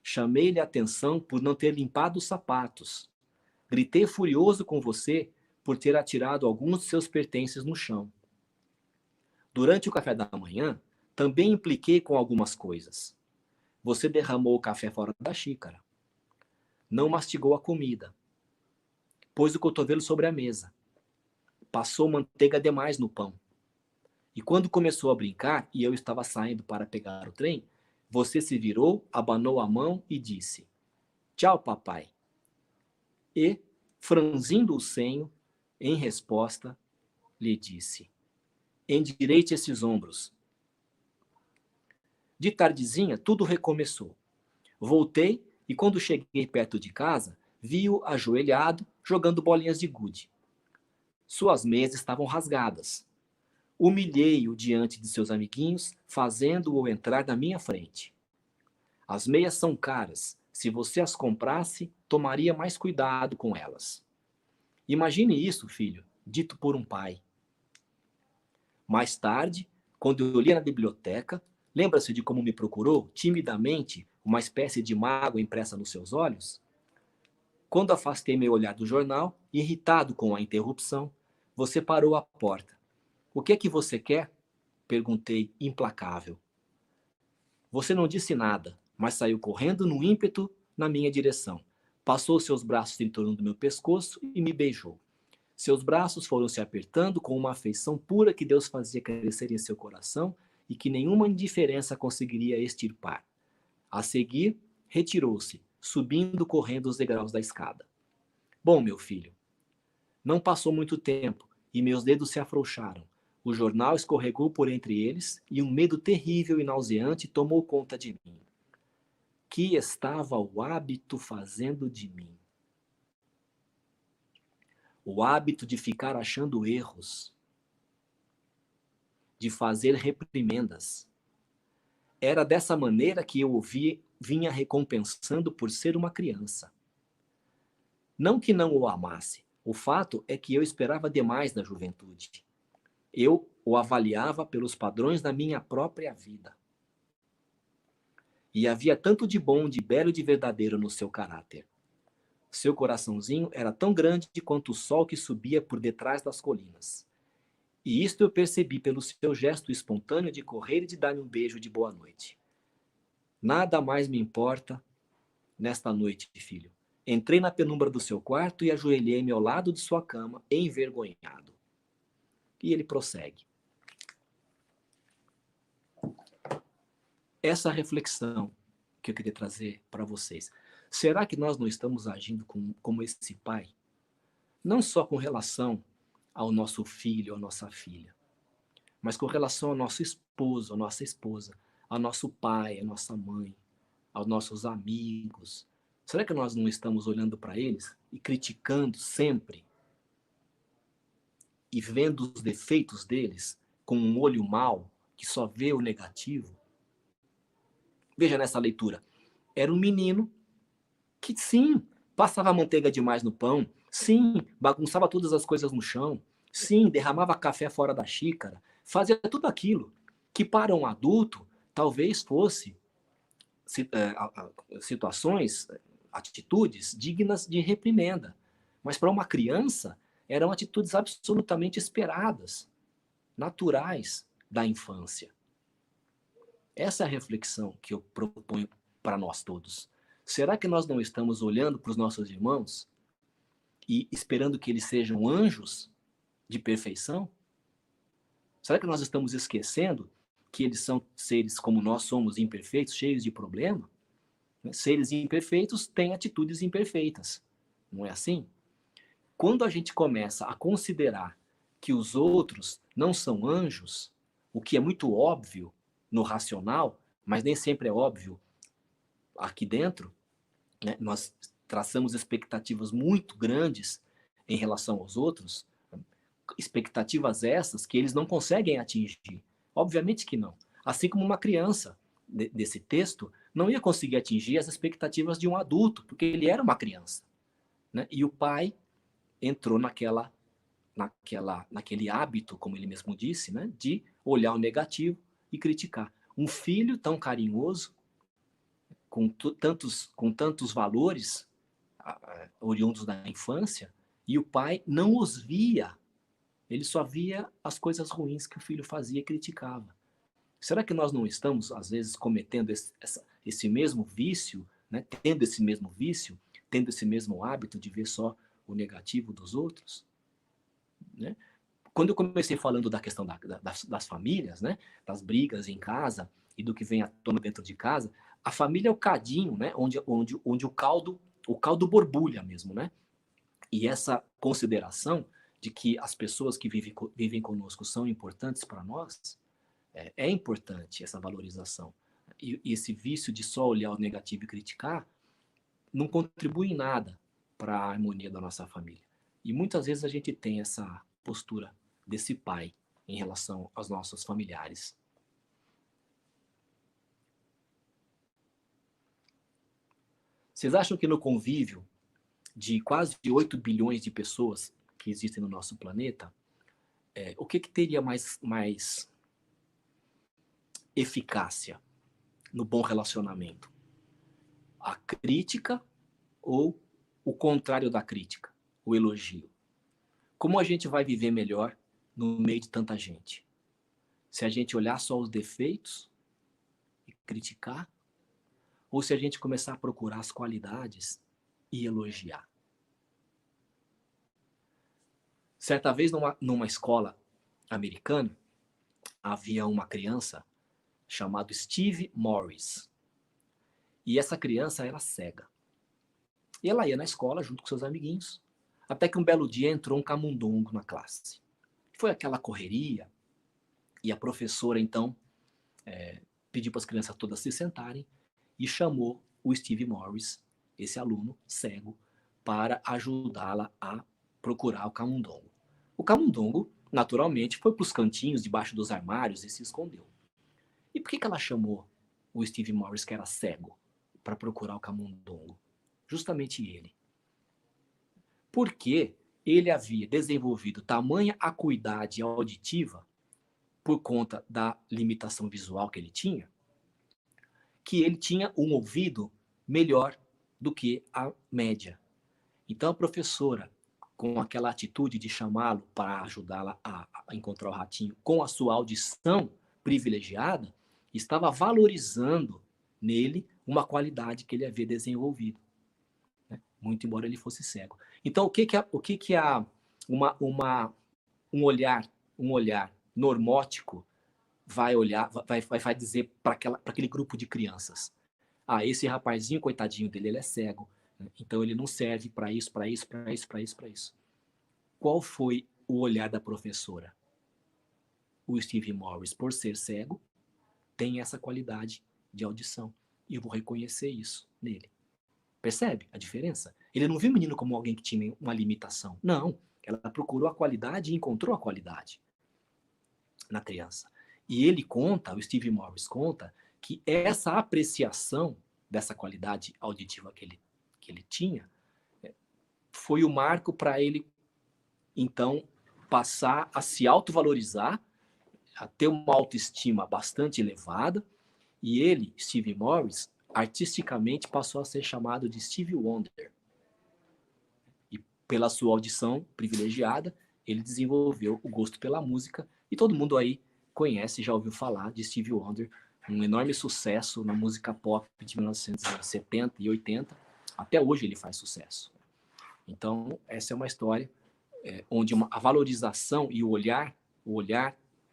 Chamei-lhe a atenção por não ter limpado os sapatos. Gritei furioso com você por ter atirado alguns de seus pertences no chão. Durante o café da manhã, também impliquei com algumas coisas. Você derramou o café fora da xícara. Não mastigou a comida. Pôs o cotovelo sobre a mesa. Passou manteiga demais no pão. E quando começou a brincar e eu estava saindo para pegar o trem, você se virou, abanou a mão e disse: "Tchau, papai." E, franzindo o senho, em resposta, lhe disse: "Endireite esses ombros." De tardezinha, tudo recomeçou. Voltei e, quando cheguei perto de casa, vi-o ajoelhado, jogando bolinhas de gude. Suas meias estavam rasgadas. Humilhei-o diante de seus amiguinhos, fazendo-o entrar na minha frente. As meias são caras. Se você as comprasse, tomaria mais cuidado com elas. Imagine isso, filho, dito por um pai. Mais tarde, quando eu li na biblioteca, lembra-se de como me procurou, timidamente, uma espécie de mágoa impressa nos seus olhos? Quando afastei meu olhar do jornal, irritado com a interrupção, você parou à porta. "O que é que você quer?" Perguntei, implacável. Você não disse nada, mas saiu correndo no ímpeto na minha direção. Passou seus braços em torno do meu pescoço e me beijou. Seus braços foram se apertando com uma afeição pura que Deus fazia crescer em seu coração e que nenhuma indiferença conseguiria extirpar. A seguir, retirou-se, subindo correndo os degraus da escada. Bom, meu filho, não passou muito tempo e meus dedos se afrouxaram. O jornal escorregou por entre eles e um medo terrível e nauseante tomou conta de mim. Que estava o hábito fazendo de mim? O hábito de ficar achando erros, de fazer reprimendas. Era dessa maneira que eu vinha recompensando por ser uma criança. Não que não o amasse, o fato é que eu esperava demais da juventude. Eu o avaliava pelos padrões da minha própria vida. E havia tanto de bom, de belo e de verdadeiro no seu caráter. Seu coraçãozinho era tão grande quanto o sol que subia por detrás das colinas. E isto eu percebi pelo seu gesto espontâneo de correr e de dar-me um beijo de boa noite. Nada mais me importa nesta noite, filho. Entrei na penumbra do seu quarto e ajoelhei-me ao lado de sua cama, envergonhado. E ele prossegue. Essa reflexão que eu queria trazer para vocês. Será que nós não estamos agindo como esse pai? Não só com relação ao nosso filho ou nossa filha, mas com relação ao nosso esposo, à nossa esposa, ao nosso pai, à nossa mãe, aos nossos amigos. Será que nós não estamos olhando para eles e criticando sempre e vendo os defeitos deles com um olho mau que só vê o negativo? Veja nessa leitura. Era um menino que, sim, passava manteiga demais no pão, sim, bagunçava todas as coisas no chão, sim, derramava café fora da xícara, fazia tudo aquilo que para um adulto talvez fosse situações, atitudes dignas de reprimenda. Mas para uma criança eram atitudes absolutamente esperadas, naturais da infância. Essa é a reflexão que eu proponho para nós todos. Será que nós não estamos olhando para os nossos irmãos e esperando que eles sejam anjos de perfeição? Será que nós estamos esquecendo que eles são seres como nós somos, imperfeitos, cheios de problema? Seres imperfeitos têm atitudes imperfeitas. Não é assim? Quando a gente começa a considerar que os outros não são anjos, o que é muito óbvio no racional, mas nem sempre é óbvio aqui dentro, né? Nós traçamos expectativas muito grandes em relação aos outros, expectativas essas que eles não conseguem atingir. Obviamente que não. Assim como uma criança desse texto não ia conseguir atingir as expectativas de um adulto, porque ele era uma criança, né? E o pai entrou naquele hábito, como ele mesmo disse, né, de olhar o negativo e criticar. Um filho tão carinhoso, com tantos valores oriundos da infância, e o pai não os via. Ele só via as coisas ruins que o filho fazia e criticava. Será que nós não estamos, às vezes, cometendo esse mesmo vício, né, tendo esse mesmo vício, tendo esse mesmo hábito de ver só o negativo dos outros? Né? Quando eu comecei falando da questão das famílias, né, das brigas em casa e do que vem à tona dentro de casa, a família é o cadinho, né, onde o caldo borbulha mesmo, né? E essa consideração de que as pessoas que vivem conosco são importantes para nós, é importante essa valorização. E esse vício de só olhar o negativo e criticar não contribui em nada para a harmonia da nossa família. E muitas vezes a gente tem essa postura desse pai em relação aos nossos familiares. Vocês acham que no convívio de quase 8 bilhões de pessoas que existem no nosso planeta, o que teria mais eficácia no bom relacionamento? A crítica ou o contrário da crítica, o elogio? Como a gente vai viver melhor no meio de tanta gente? Se a gente olhar só os defeitos e criticar, ou se a gente começar a procurar as qualidades e elogiar? Certa vez, numa escola americana, havia uma criança chamada Steve Morris. E essa criança era cega. E ela ia na escola junto com seus amiguinhos, até que um belo dia entrou um camundongo na classe. Foi aquela correria, e a professora, então, pediu para as crianças todas se sentarem e chamou o Steve Morris, esse aluno cego, para ajudá-la a procurar o camundongo. O camundongo, naturalmente, foi para os cantinhos, debaixo dos armários e se escondeu. E por que ela chamou o Steve Morris, que era cego, para procurar o camundongo? Justamente ele. Porque ele havia desenvolvido tamanha acuidade auditiva por conta da limitação visual que ele tinha, que ele tinha um ouvido melhor do que a média. Então a professora, com aquela atitude de chamá-lo para ajudá-la a encontrar o ratinho, com a sua audição privilegiada, estava valorizando nele uma qualidade que ele havia desenvolvido, né? Muito embora ele fosse cego. Então, um olhar normótico vai dizer para aquele grupo de crianças? Ah, esse rapazinho, coitadinho dele, ele é cego, né? Então ele não serve para isso, para isso, para isso, para isso, para isso. Qual foi o olhar da professora? O Steve Morris, por ser cego, tem essa qualidade de audição. E eu vou reconhecer isso nele. Percebe a diferença? Ele não viu o menino como alguém que tinha uma limitação. Não. Ela procurou a qualidade e encontrou a qualidade na criança. E ele conta, o Steve Morris conta, que essa apreciação dessa qualidade auditiva que ele tinha foi o marco para ele, então, passar a se autovalorizar, a ter uma autoestima bastante elevada, e ele, Steve Morris, artisticamente passou a ser chamado de Steve Wonder. E pela sua audição privilegiada, ele desenvolveu o gosto pela música, e todo mundo aí conhece, já ouviu falar de Steve Wonder, um enorme sucesso na música pop de 1970 e 80, até hoje ele faz sucesso. Então, essa é uma história onde a valorização e o olhar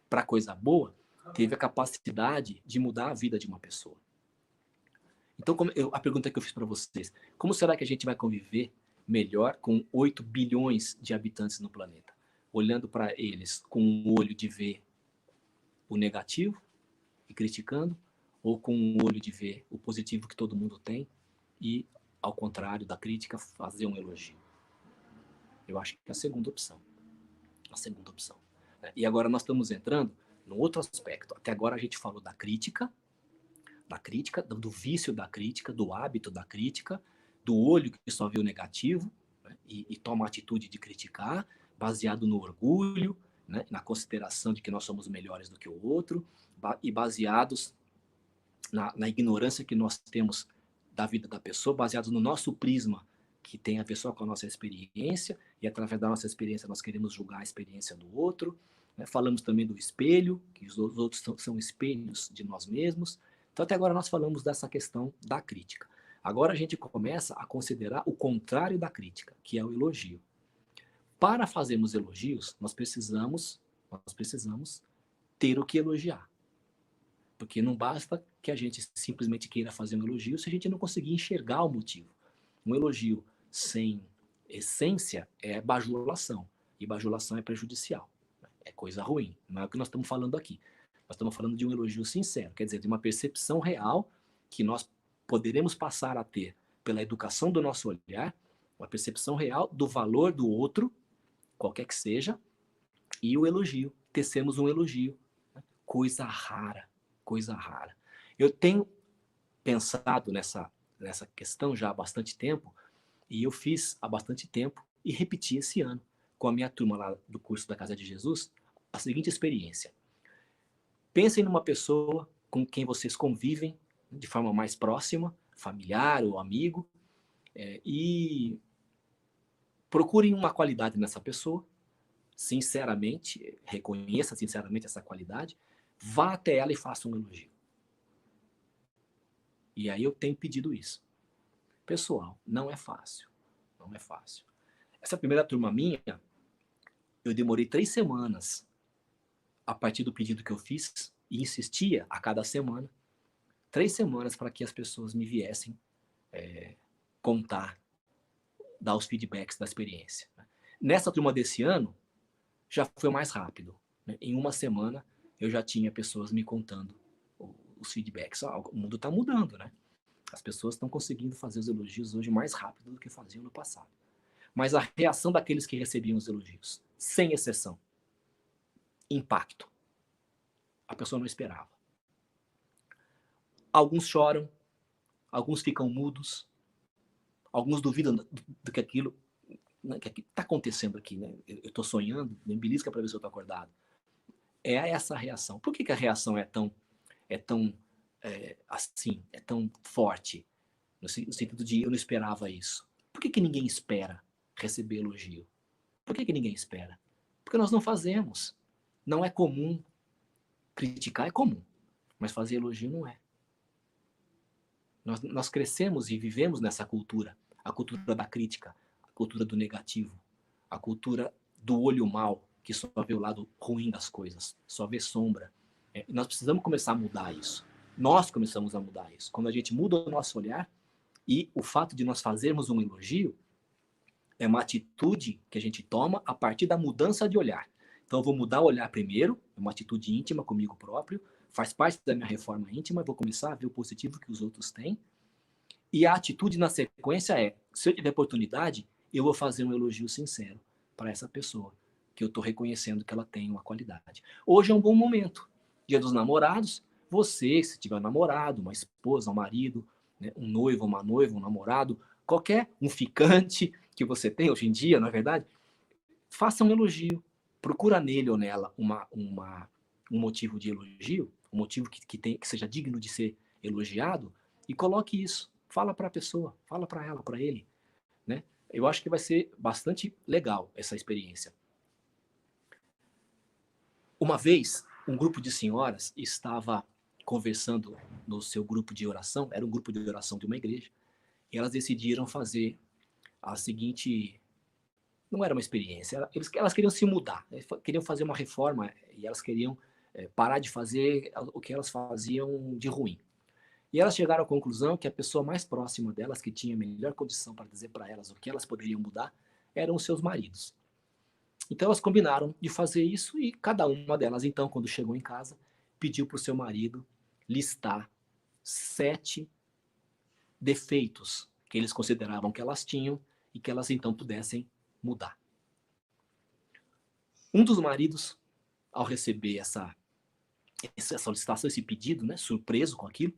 para a coisa boa teve a capacidade de mudar a vida de uma pessoa. Então, a pergunta que eu fiz para vocês, como será que a gente vai conviver melhor com 8 bilhões de habitantes no planeta? Olhando para eles com um olho de ver o negativo e criticando, ou com um olho de ver o positivo que todo mundo tem e, ao contrário da crítica, fazer um elogio? Eu acho que é a segunda opção. A segunda opção. E agora nós estamos entrando num outro aspecto. Até agora a gente falou da crítica, do vício da crítica, do hábito da crítica, do olho que só vê o negativo, né, e toma a atitude de criticar, baseado no orgulho, né, na consideração de que nós somos melhores do que o outro, e baseados na ignorância que nós temos da vida da pessoa, baseados no nosso prisma, que tem a ver só com a nossa experiência, e através da nossa experiência nós queremos julgar a experiência do outro. Né? Falamos também do espelho, que os outros são espelhos de nós mesmos. Então, até agora nós falamos dessa questão da crítica. Agora a gente começa a considerar o contrário da crítica, que é o elogio. Para fazermos elogios, nós precisamos ter o que elogiar. Porque não basta que a gente simplesmente queira fazer um elogio se a gente não conseguir enxergar o motivo. Um elogio sem essência é bajulação. E bajulação é prejudicial. É coisa ruim. Não é o que nós estamos falando aqui. Nós estamos falando de um elogio sincero. Quer dizer, de uma percepção real que nós poderemos passar a ter pela educação do nosso olhar, uma percepção real do valor do outro, qualquer que seja, e o elogio. Tecemos um elogio. Coisa rara. Coisa rara. Eu tenho pensado nessa questão já há bastante tempo, e eu fiz há bastante tempo e repeti esse ano com a minha turma lá do curso da Casa de Jesus a seguinte experiência. Pensem numa pessoa com quem vocês convivem de forma mais próxima, familiar ou amigo, e procurem uma qualidade nessa pessoa, sinceramente, reconheça sinceramente essa qualidade, vá até ela e faça um elogio. E aí eu tenho pedido isso. Pessoal, não é fácil. Não é fácil. Essa primeira turma minha, eu demorei 3 semanas a partir do pedido que eu fiz e insistia a cada semana, 3 semanas para que as pessoas me viessem contar, dar os feedbacks da experiência. Nessa turma desse ano, já foi mais rápido. Né? Em uma semana, eu já tinha pessoas me contando os feedbacks. O mundo está mudando, né? As pessoas estão conseguindo fazer os elogios hoje mais rápido do que faziam no passado. Mas a reação daqueles que recebiam os elogios, sem exceção, impacto. A pessoa não esperava. Alguns choram, alguns ficam mudos, alguns duvidam do que aquilo que está acontecendo aqui. Né? Eu estou sonhando, me belisca para ver se eu estou acordado. É essa a reação. Por que a reação é tão assim, é tão forte? No sentido de eu não esperava isso. Por que ninguém espera receber elogio. Por que ninguém espera? Porque nós não fazemos. Não é comum. Criticar é comum, mas fazer elogio não é. Nós crescemos e vivemos nessa cultura. A cultura da crítica, a cultura do negativo, a cultura do olho mau, que só vê o lado ruim das coisas, só vê sombra. Nós precisamos começar a mudar isso. Nós começamos a mudar isso. Quando a gente muda o nosso olhar, e o fato de nós fazermos um elogio é uma atitude que a gente toma a partir da mudança de olhar. Então, eu vou mudar o olhar primeiro, é uma atitude íntima comigo próprio, faz parte da minha reforma íntima, vou começar a ver o positivo que os outros têm. E a atitude na sequência é, se eu tiver oportunidade, eu vou fazer um elogio sincero para essa pessoa, que eu estou reconhecendo que ela tem uma qualidade. Hoje é um bom momento. Dia dos Namorados, você, se tiver um namorado, uma esposa, um marido, né, um noivo, uma noiva, um namorado, qualquer, um ficante que você tem hoje em dia, não é verdade? Faça um elogio. Procura nele ou nela um motivo de elogio, um motivo que seja digno de ser elogiado, e coloque isso. Fala para a pessoa, fala para ela, para ele. Né? Eu acho que vai ser bastante legal essa experiência. Uma vez, um grupo de senhoras estava conversando no seu grupo de oração, era um grupo de oração de uma igreja, e elas decidiram fazer a seguinte... Não era uma experiência, elas queriam se mudar, queriam fazer uma reforma, e elas queriam parar de fazer o que elas faziam de ruim. E elas chegaram à conclusão que a pessoa mais próxima delas, que tinha a melhor condição para dizer para elas o que elas poderiam mudar, eram os seus maridos. Então elas combinaram de fazer isso, e cada uma delas, então, quando chegou em casa, pediu para o seu marido listar 7 defeitos que eles consideravam que elas tinham e que elas então pudessem mudar. Um dos maridos, ao receber essa solicitação, esse pedido, né, surpreso com aquilo,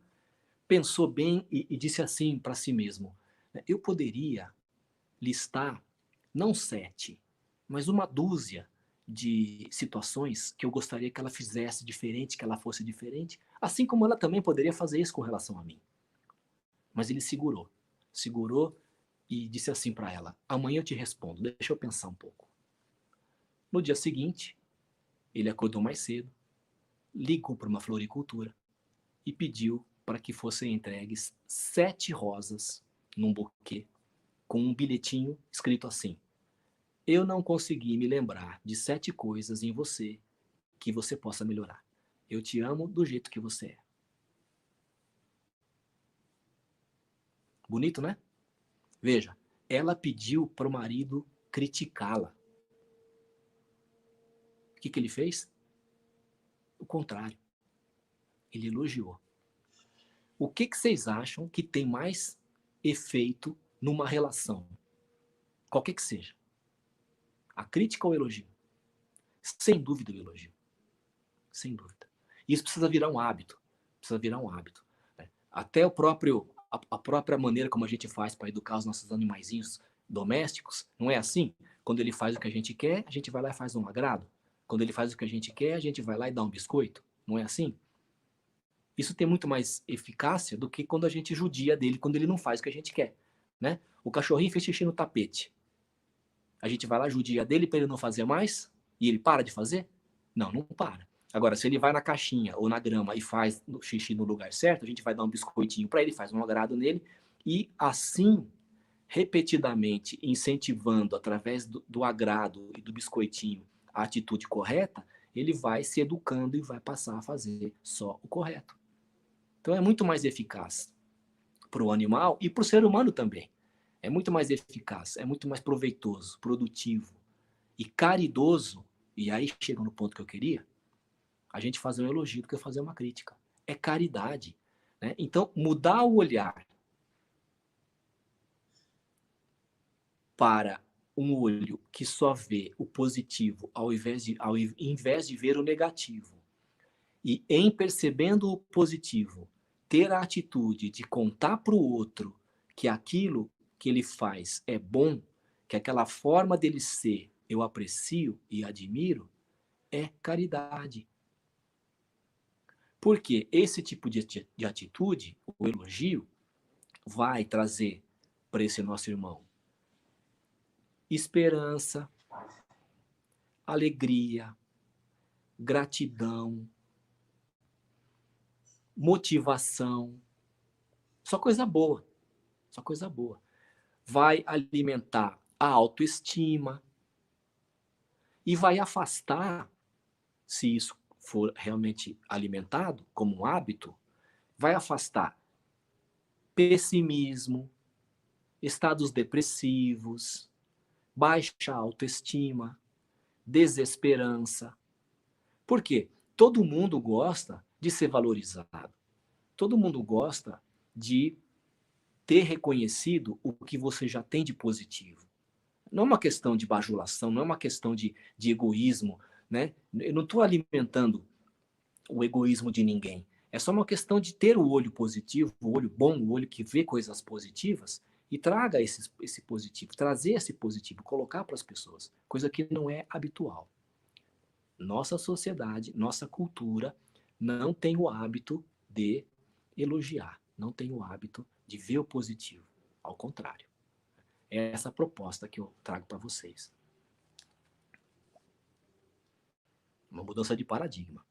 pensou bem e disse assim para si mesmo: eu poderia listar não 7, mas uma dúzia de situações que eu gostaria que ela fizesse diferente, que ela fosse diferente, assim como ela também poderia fazer isso com relação a mim. Mas ele segurou e disse assim para ela: amanhã eu te respondo, deixa eu pensar um pouco. No dia seguinte, ele acordou mais cedo, ligou para uma floricultura e pediu para que fossem entregues 7 rosas num buquê, com um bilhetinho escrito assim: eu não consegui me lembrar de 7 coisas em você que você possa melhorar. Eu te amo do jeito que você é. Bonito, né? Veja, ela pediu para o marido criticá-la. O que ele fez? O contrário. Ele elogiou. O que vocês acham que tem mais efeito numa relação? Qualquer que seja. A crítica ou o elogio? Sem dúvida o elogio. Sem dúvida. Isso precisa virar um hábito. Precisa virar um hábito. Até a própria maneira como a gente faz para educar os nossos animaizinhos domésticos, não é assim? Quando ele faz o que a gente quer, a gente vai lá e faz um agrado. Quando ele faz o que a gente quer, a gente vai lá e dá um biscoito. Não é assim? Isso tem muito mais eficácia do que quando a gente judia dele, quando ele não faz o que a gente quer. Né? O cachorrinho fez xixi no tapete. A gente vai lá, judia dele para ele não fazer mais, e ele para de fazer? Não, não para. Agora, se ele vai na caixinha ou na grama e faz xixi no lugar certo, a gente vai dar um biscoitinho para ele, faz um agrado nele, e assim, repetidamente, incentivando através do agrado e do biscoitinho a atitude correta, ele vai se educando e vai passar a fazer só o correto. Então é muito mais eficaz para o animal e para o ser humano também. É muito mais eficaz, é muito mais proveitoso, produtivo e caridoso, e aí chega no ponto que eu queria, a gente fazer um elogio do que fazer uma crítica. É caridade. Né? Então, mudar o olhar para um olho que só vê o positivo ao invés de ver o negativo, e em percebendo o positivo, ter a atitude de contar para o outro que aquilo que ele faz é bom, que aquela forma dele ser eu aprecio e admiro, é caridade. Porque esse tipo de atitude, o elogio, vai trazer para esse nosso irmão esperança, alegria, gratidão, motivação. Só coisa boa. Só coisa boa. Vai alimentar a autoestima e vai afastar, se isso for realmente alimentado como um hábito, vai afastar pessimismo, estados depressivos, baixa autoestima, desesperança. Por quê? Todo mundo gosta de ser valorizado. Todo mundo gosta de ter reconhecido o que você já tem de positivo. Não é uma questão de bajulação, não é uma questão de egoísmo, né? Eu não estou alimentando o egoísmo de ninguém. É só uma questão de ter o olho positivo, o olho bom, o olho que vê coisas positivas e traga esse positivo, trazer esse positivo, colocar para as pessoas, coisa que não é habitual. Nossa sociedade, nossa cultura não tem o hábito de elogiar, não tem o hábito de ver o positivo. Ao contrário. É essa a proposta que eu trago para vocês. Uma mudança de paradigma.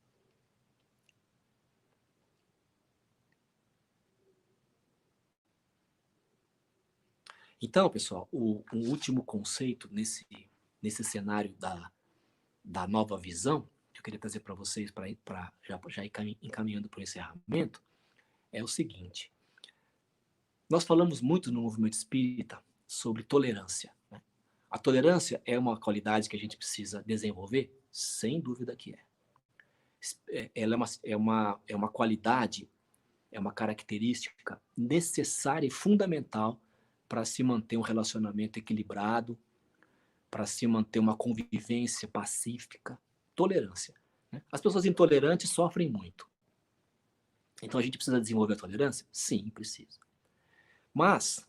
Então, pessoal, o último conceito nesse cenário da nova visão, que eu queria trazer para vocês, para já ir encaminhando para o encerramento, é o seguinte. Nós falamos muito no movimento espírita sobre tolerância. Né? A tolerância é uma qualidade que a gente precisa desenvolver? Sem dúvida que é. Ela é uma qualidade, é uma característica necessária e fundamental para se manter um relacionamento equilibrado, para se manter uma convivência pacífica. Tolerância. Né? As pessoas intolerantes sofrem muito. Então a gente precisa desenvolver a tolerância? Sim, precisa. Mas,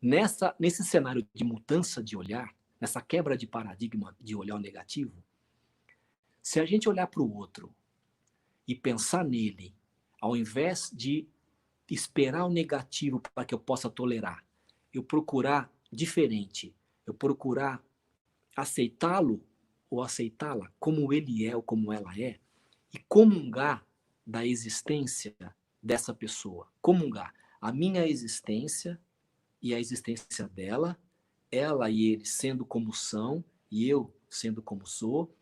nesse cenário de mudança de olhar, nessa quebra de paradigma de olhar o negativo, se a gente olhar para o outro e pensar nele, ao invés de esperar o negativo para que eu possa tolerar, eu procurar diferente, eu procurar aceitá-lo ou aceitá-la como ele é ou como ela é, e comungar da existência dessa pessoa. Comungar a minha existência e a existência dela, ela e ele sendo como são, e eu sendo como sou,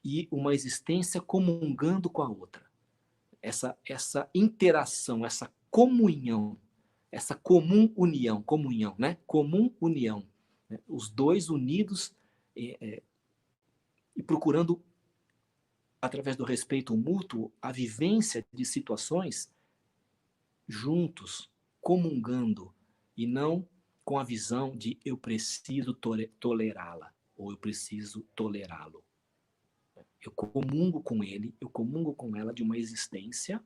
e uma existência comungando com a outra. Essa interação, essa comunhão, essa comunhão, né? Comum união. Né? Os dois unidos e procurando, através do respeito mútuo, a vivência de situações juntos, comungando, e não com a visão de eu preciso tolerá-la, ou eu preciso tolerá-lo. Eu comungo com ele, eu comungo com ela de uma existência.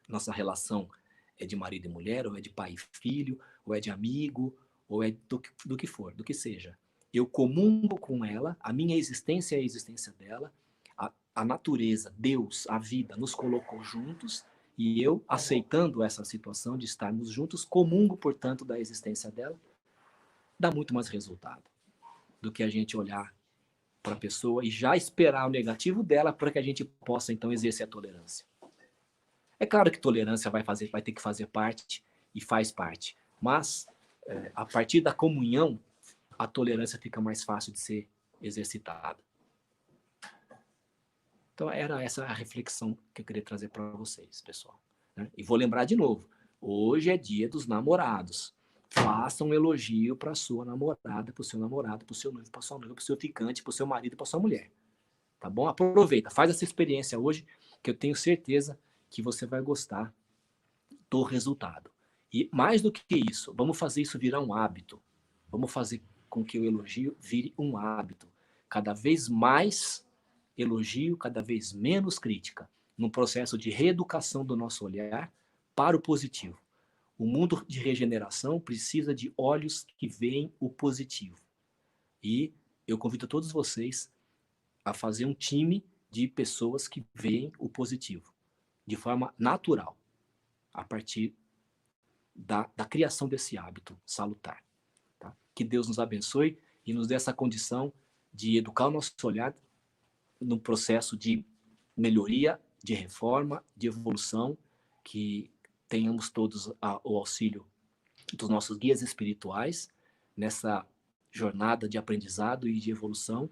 Nossa relação é de marido e mulher, ou é de pai e filho, ou é de amigo, ou é do que for, do que seja. Eu comungo com ela, a minha existência é a existência dela, a natureza, Deus, a vida nos colocou juntos, e eu, aceitando essa situação de estarmos juntos, comungo, portanto, da existência dela, dá muito mais resultado do que a gente olhar para a pessoa e já esperar o negativo dela para que a gente possa, então, exercer a tolerância. É claro que tolerância vai ter que fazer parte e faz parte, mas a partir da comunhão, a tolerância fica mais fácil de ser exercitada. Então, era essa a reflexão que eu queria trazer para vocês, pessoal. Né? E vou lembrar de novo, hoje é dia dos namorados. Faça um elogio para sua namorada, para o seu namorado, para o seu noivo, para sua noiva, para o seu ficante, para o seu marido, para sua mulher. Tá bom? Aproveita, faz essa experiência hoje, que eu tenho certeza que você vai gostar do resultado. E mais do que isso, vamos fazer isso virar um hábito. Vamos fazer com que o elogio vire um hábito. Cada vez mais elogio, cada vez menos crítica, num processo de reeducação do nosso olhar para o positivo. O mundo de regeneração precisa de olhos que veem o positivo. E eu convido todos vocês a fazer um time de pessoas que veem o positivo, de forma natural, a partir da criação desse hábito salutar. Tá? Que Deus nos abençoe e nos dê essa condição de educar o nosso olhar no processo de melhoria, de reforma, de evolução, que tenhamos todos o auxílio dos nossos guias espirituais nessa jornada de aprendizado e de evolução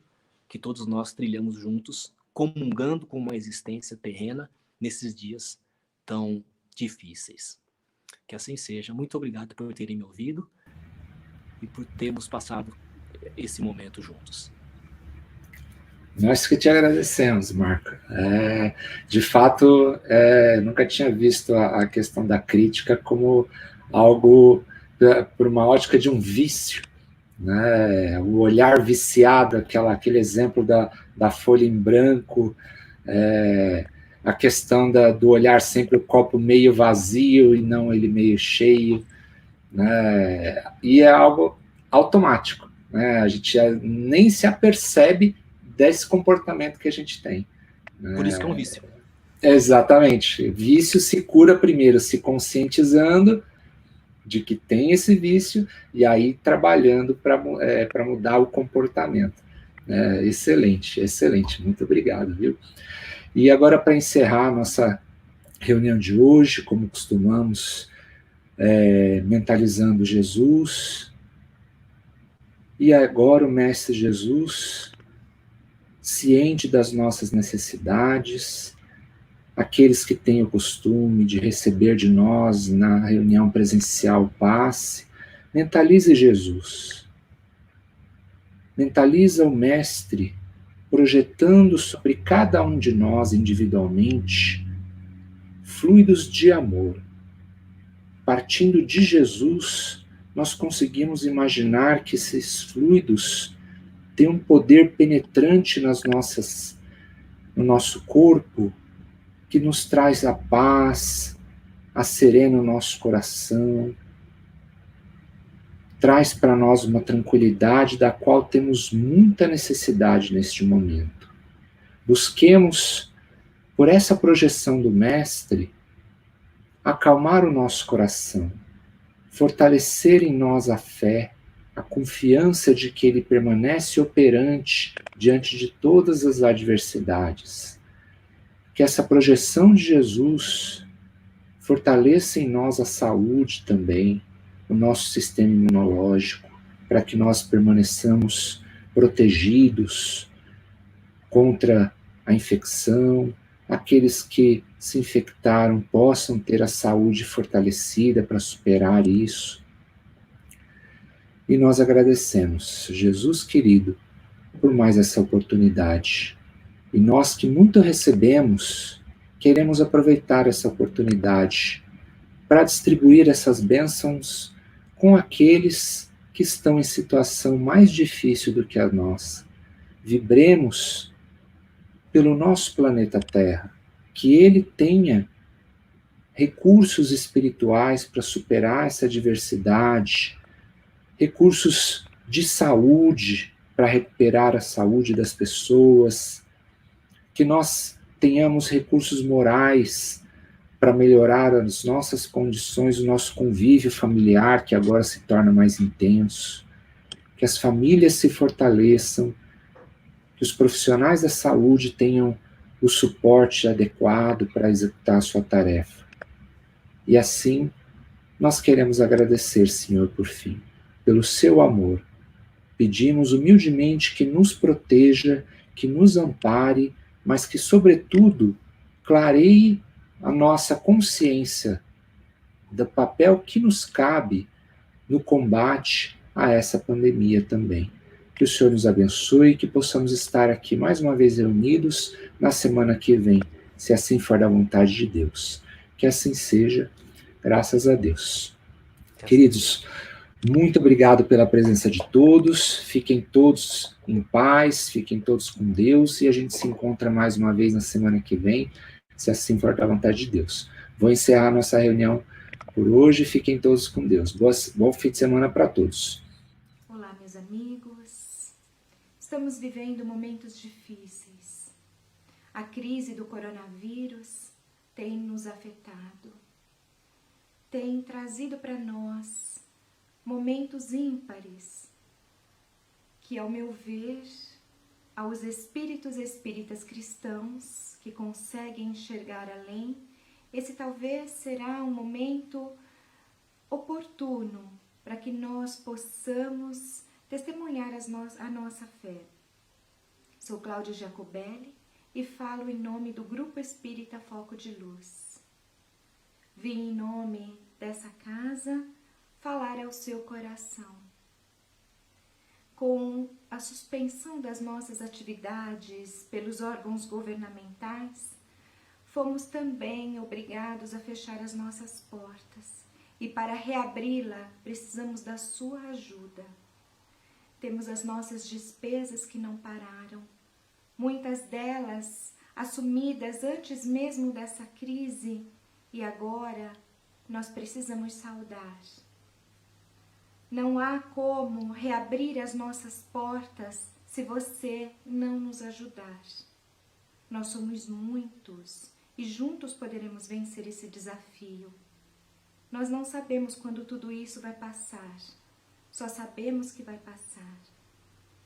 que todos nós trilhamos juntos, comungando com uma existência terrena nesses dias tão difíceis. Que assim seja. Muito obrigado por terem me ouvido e por termos passado esse momento juntos. Nós que te agradecemos, Marco. De fato, nunca tinha visto a questão da crítica como algo por uma ótica de um vício, né? O olhar viciado, aquele exemplo da folha em branco, a questão do olhar sempre o copo meio vazio e não ele meio cheio, né? E é algo automático, né? A gente nem se apercebe desse comportamento que a gente tem. Por isso que é um vício. Exatamente. Vício se cura primeiro se conscientizando de que tem esse vício e aí trabalhando para mudar o comportamento. Excelente, excelente. Muito obrigado, viu? E agora, para encerrar a nossa reunião de hoje, como costumamos, mentalizando Jesus. E agora o Mestre Jesus, ciente das nossas necessidades, aqueles que têm o costume de receber de nós na reunião presencial passe, mentalize Jesus. Mentaliza o Mestre, projetando sobre cada um de nós individualmente fluidos de amor. Partindo de Jesus, nós conseguimos imaginar que esses fluidos têm um poder penetrante no nosso corpo, que nos traz a paz, acerena o nosso coração, traz para nós uma tranquilidade da qual temos muita necessidade neste momento. Busquemos, por essa projeção do Mestre, acalmar o nosso coração, fortalecer em nós a fé, a confiança de que Ele permanece operante diante de todas as adversidades. Que essa projeção de Jesus fortaleça em nós a saúde também, o nosso sistema imunológico, para que nós permaneçamos protegidos contra a infecção, aqueles que se infectaram possam ter a saúde fortalecida para superar isso. E nós agradecemos, Jesus querido, por mais essa oportunidade. E nós que muito recebemos, queremos aproveitar essa oportunidade para distribuir essas bênçãos com aqueles que estão em situação mais difícil do que a nossa. Vibremos pelo nosso planeta Terra, que ele tenha recursos espirituais para superar essa adversidade, recursos de saúde para recuperar a saúde das pessoas, que nós tenhamos recursos morais para melhorar as nossas condições, o nosso convívio familiar, que agora se torna mais intenso, que as famílias se fortaleçam, que os profissionais da saúde tenham o suporte adequado para executar a sua tarefa. E assim, nós queremos agradecer, Senhor, por fim, pelo seu amor. Pedimos humildemente que nos proteja, que nos ampare, mas que, sobretudo, clareie a nossa consciência do papel que nos cabe no combate a essa pandemia também. Que o Senhor nos abençoe e que possamos estar aqui mais uma vez reunidos na semana que vem, se assim for da vontade de Deus. Que assim seja, graças a Deus. Queridos, muito obrigado pela presença de todos, fiquem todos em paz, fiquem todos com Deus e a gente se encontra mais uma vez na semana que vem, se assim for da vontade de Deus. Vou encerrar nossa reunião por hoje, fiquem todos com Deus. Bom fim de semana para todos. Olá, meus amigos. Estamos vivendo momentos difíceis. A crise do coronavírus tem nos afetado, tem trazido para nós momentos ímpares que, ao meu ver, aos espíritos espíritas cristãos que conseguem enxergar além, esse talvez será um momento oportuno para que nós possamos testemunhar a nossa fé. Sou Cláudia Jacobelli e falo em nome do Grupo Espírita Foco de Luz. Vim em nome dessa casa falar ao seu coração. Com a suspensão das nossas atividades pelos órgãos governamentais, fomos também obrigados a fechar as nossas portas e para reabri-la precisamos da sua ajuda. Temos as nossas despesas que não pararam, muitas delas assumidas antes mesmo dessa crise e agora nós precisamos saldar. Não há como reabrir as nossas portas se você não nos ajudar. Nós somos muitos e juntos poderemos vencer esse desafio. Nós não sabemos quando tudo isso vai passar, só sabemos que vai passar.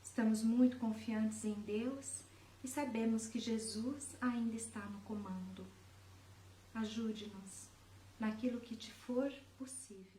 Estamos muito confiantes em Deus e sabemos que Jesus ainda está no comando. Ajude-nos naquilo que te for possível.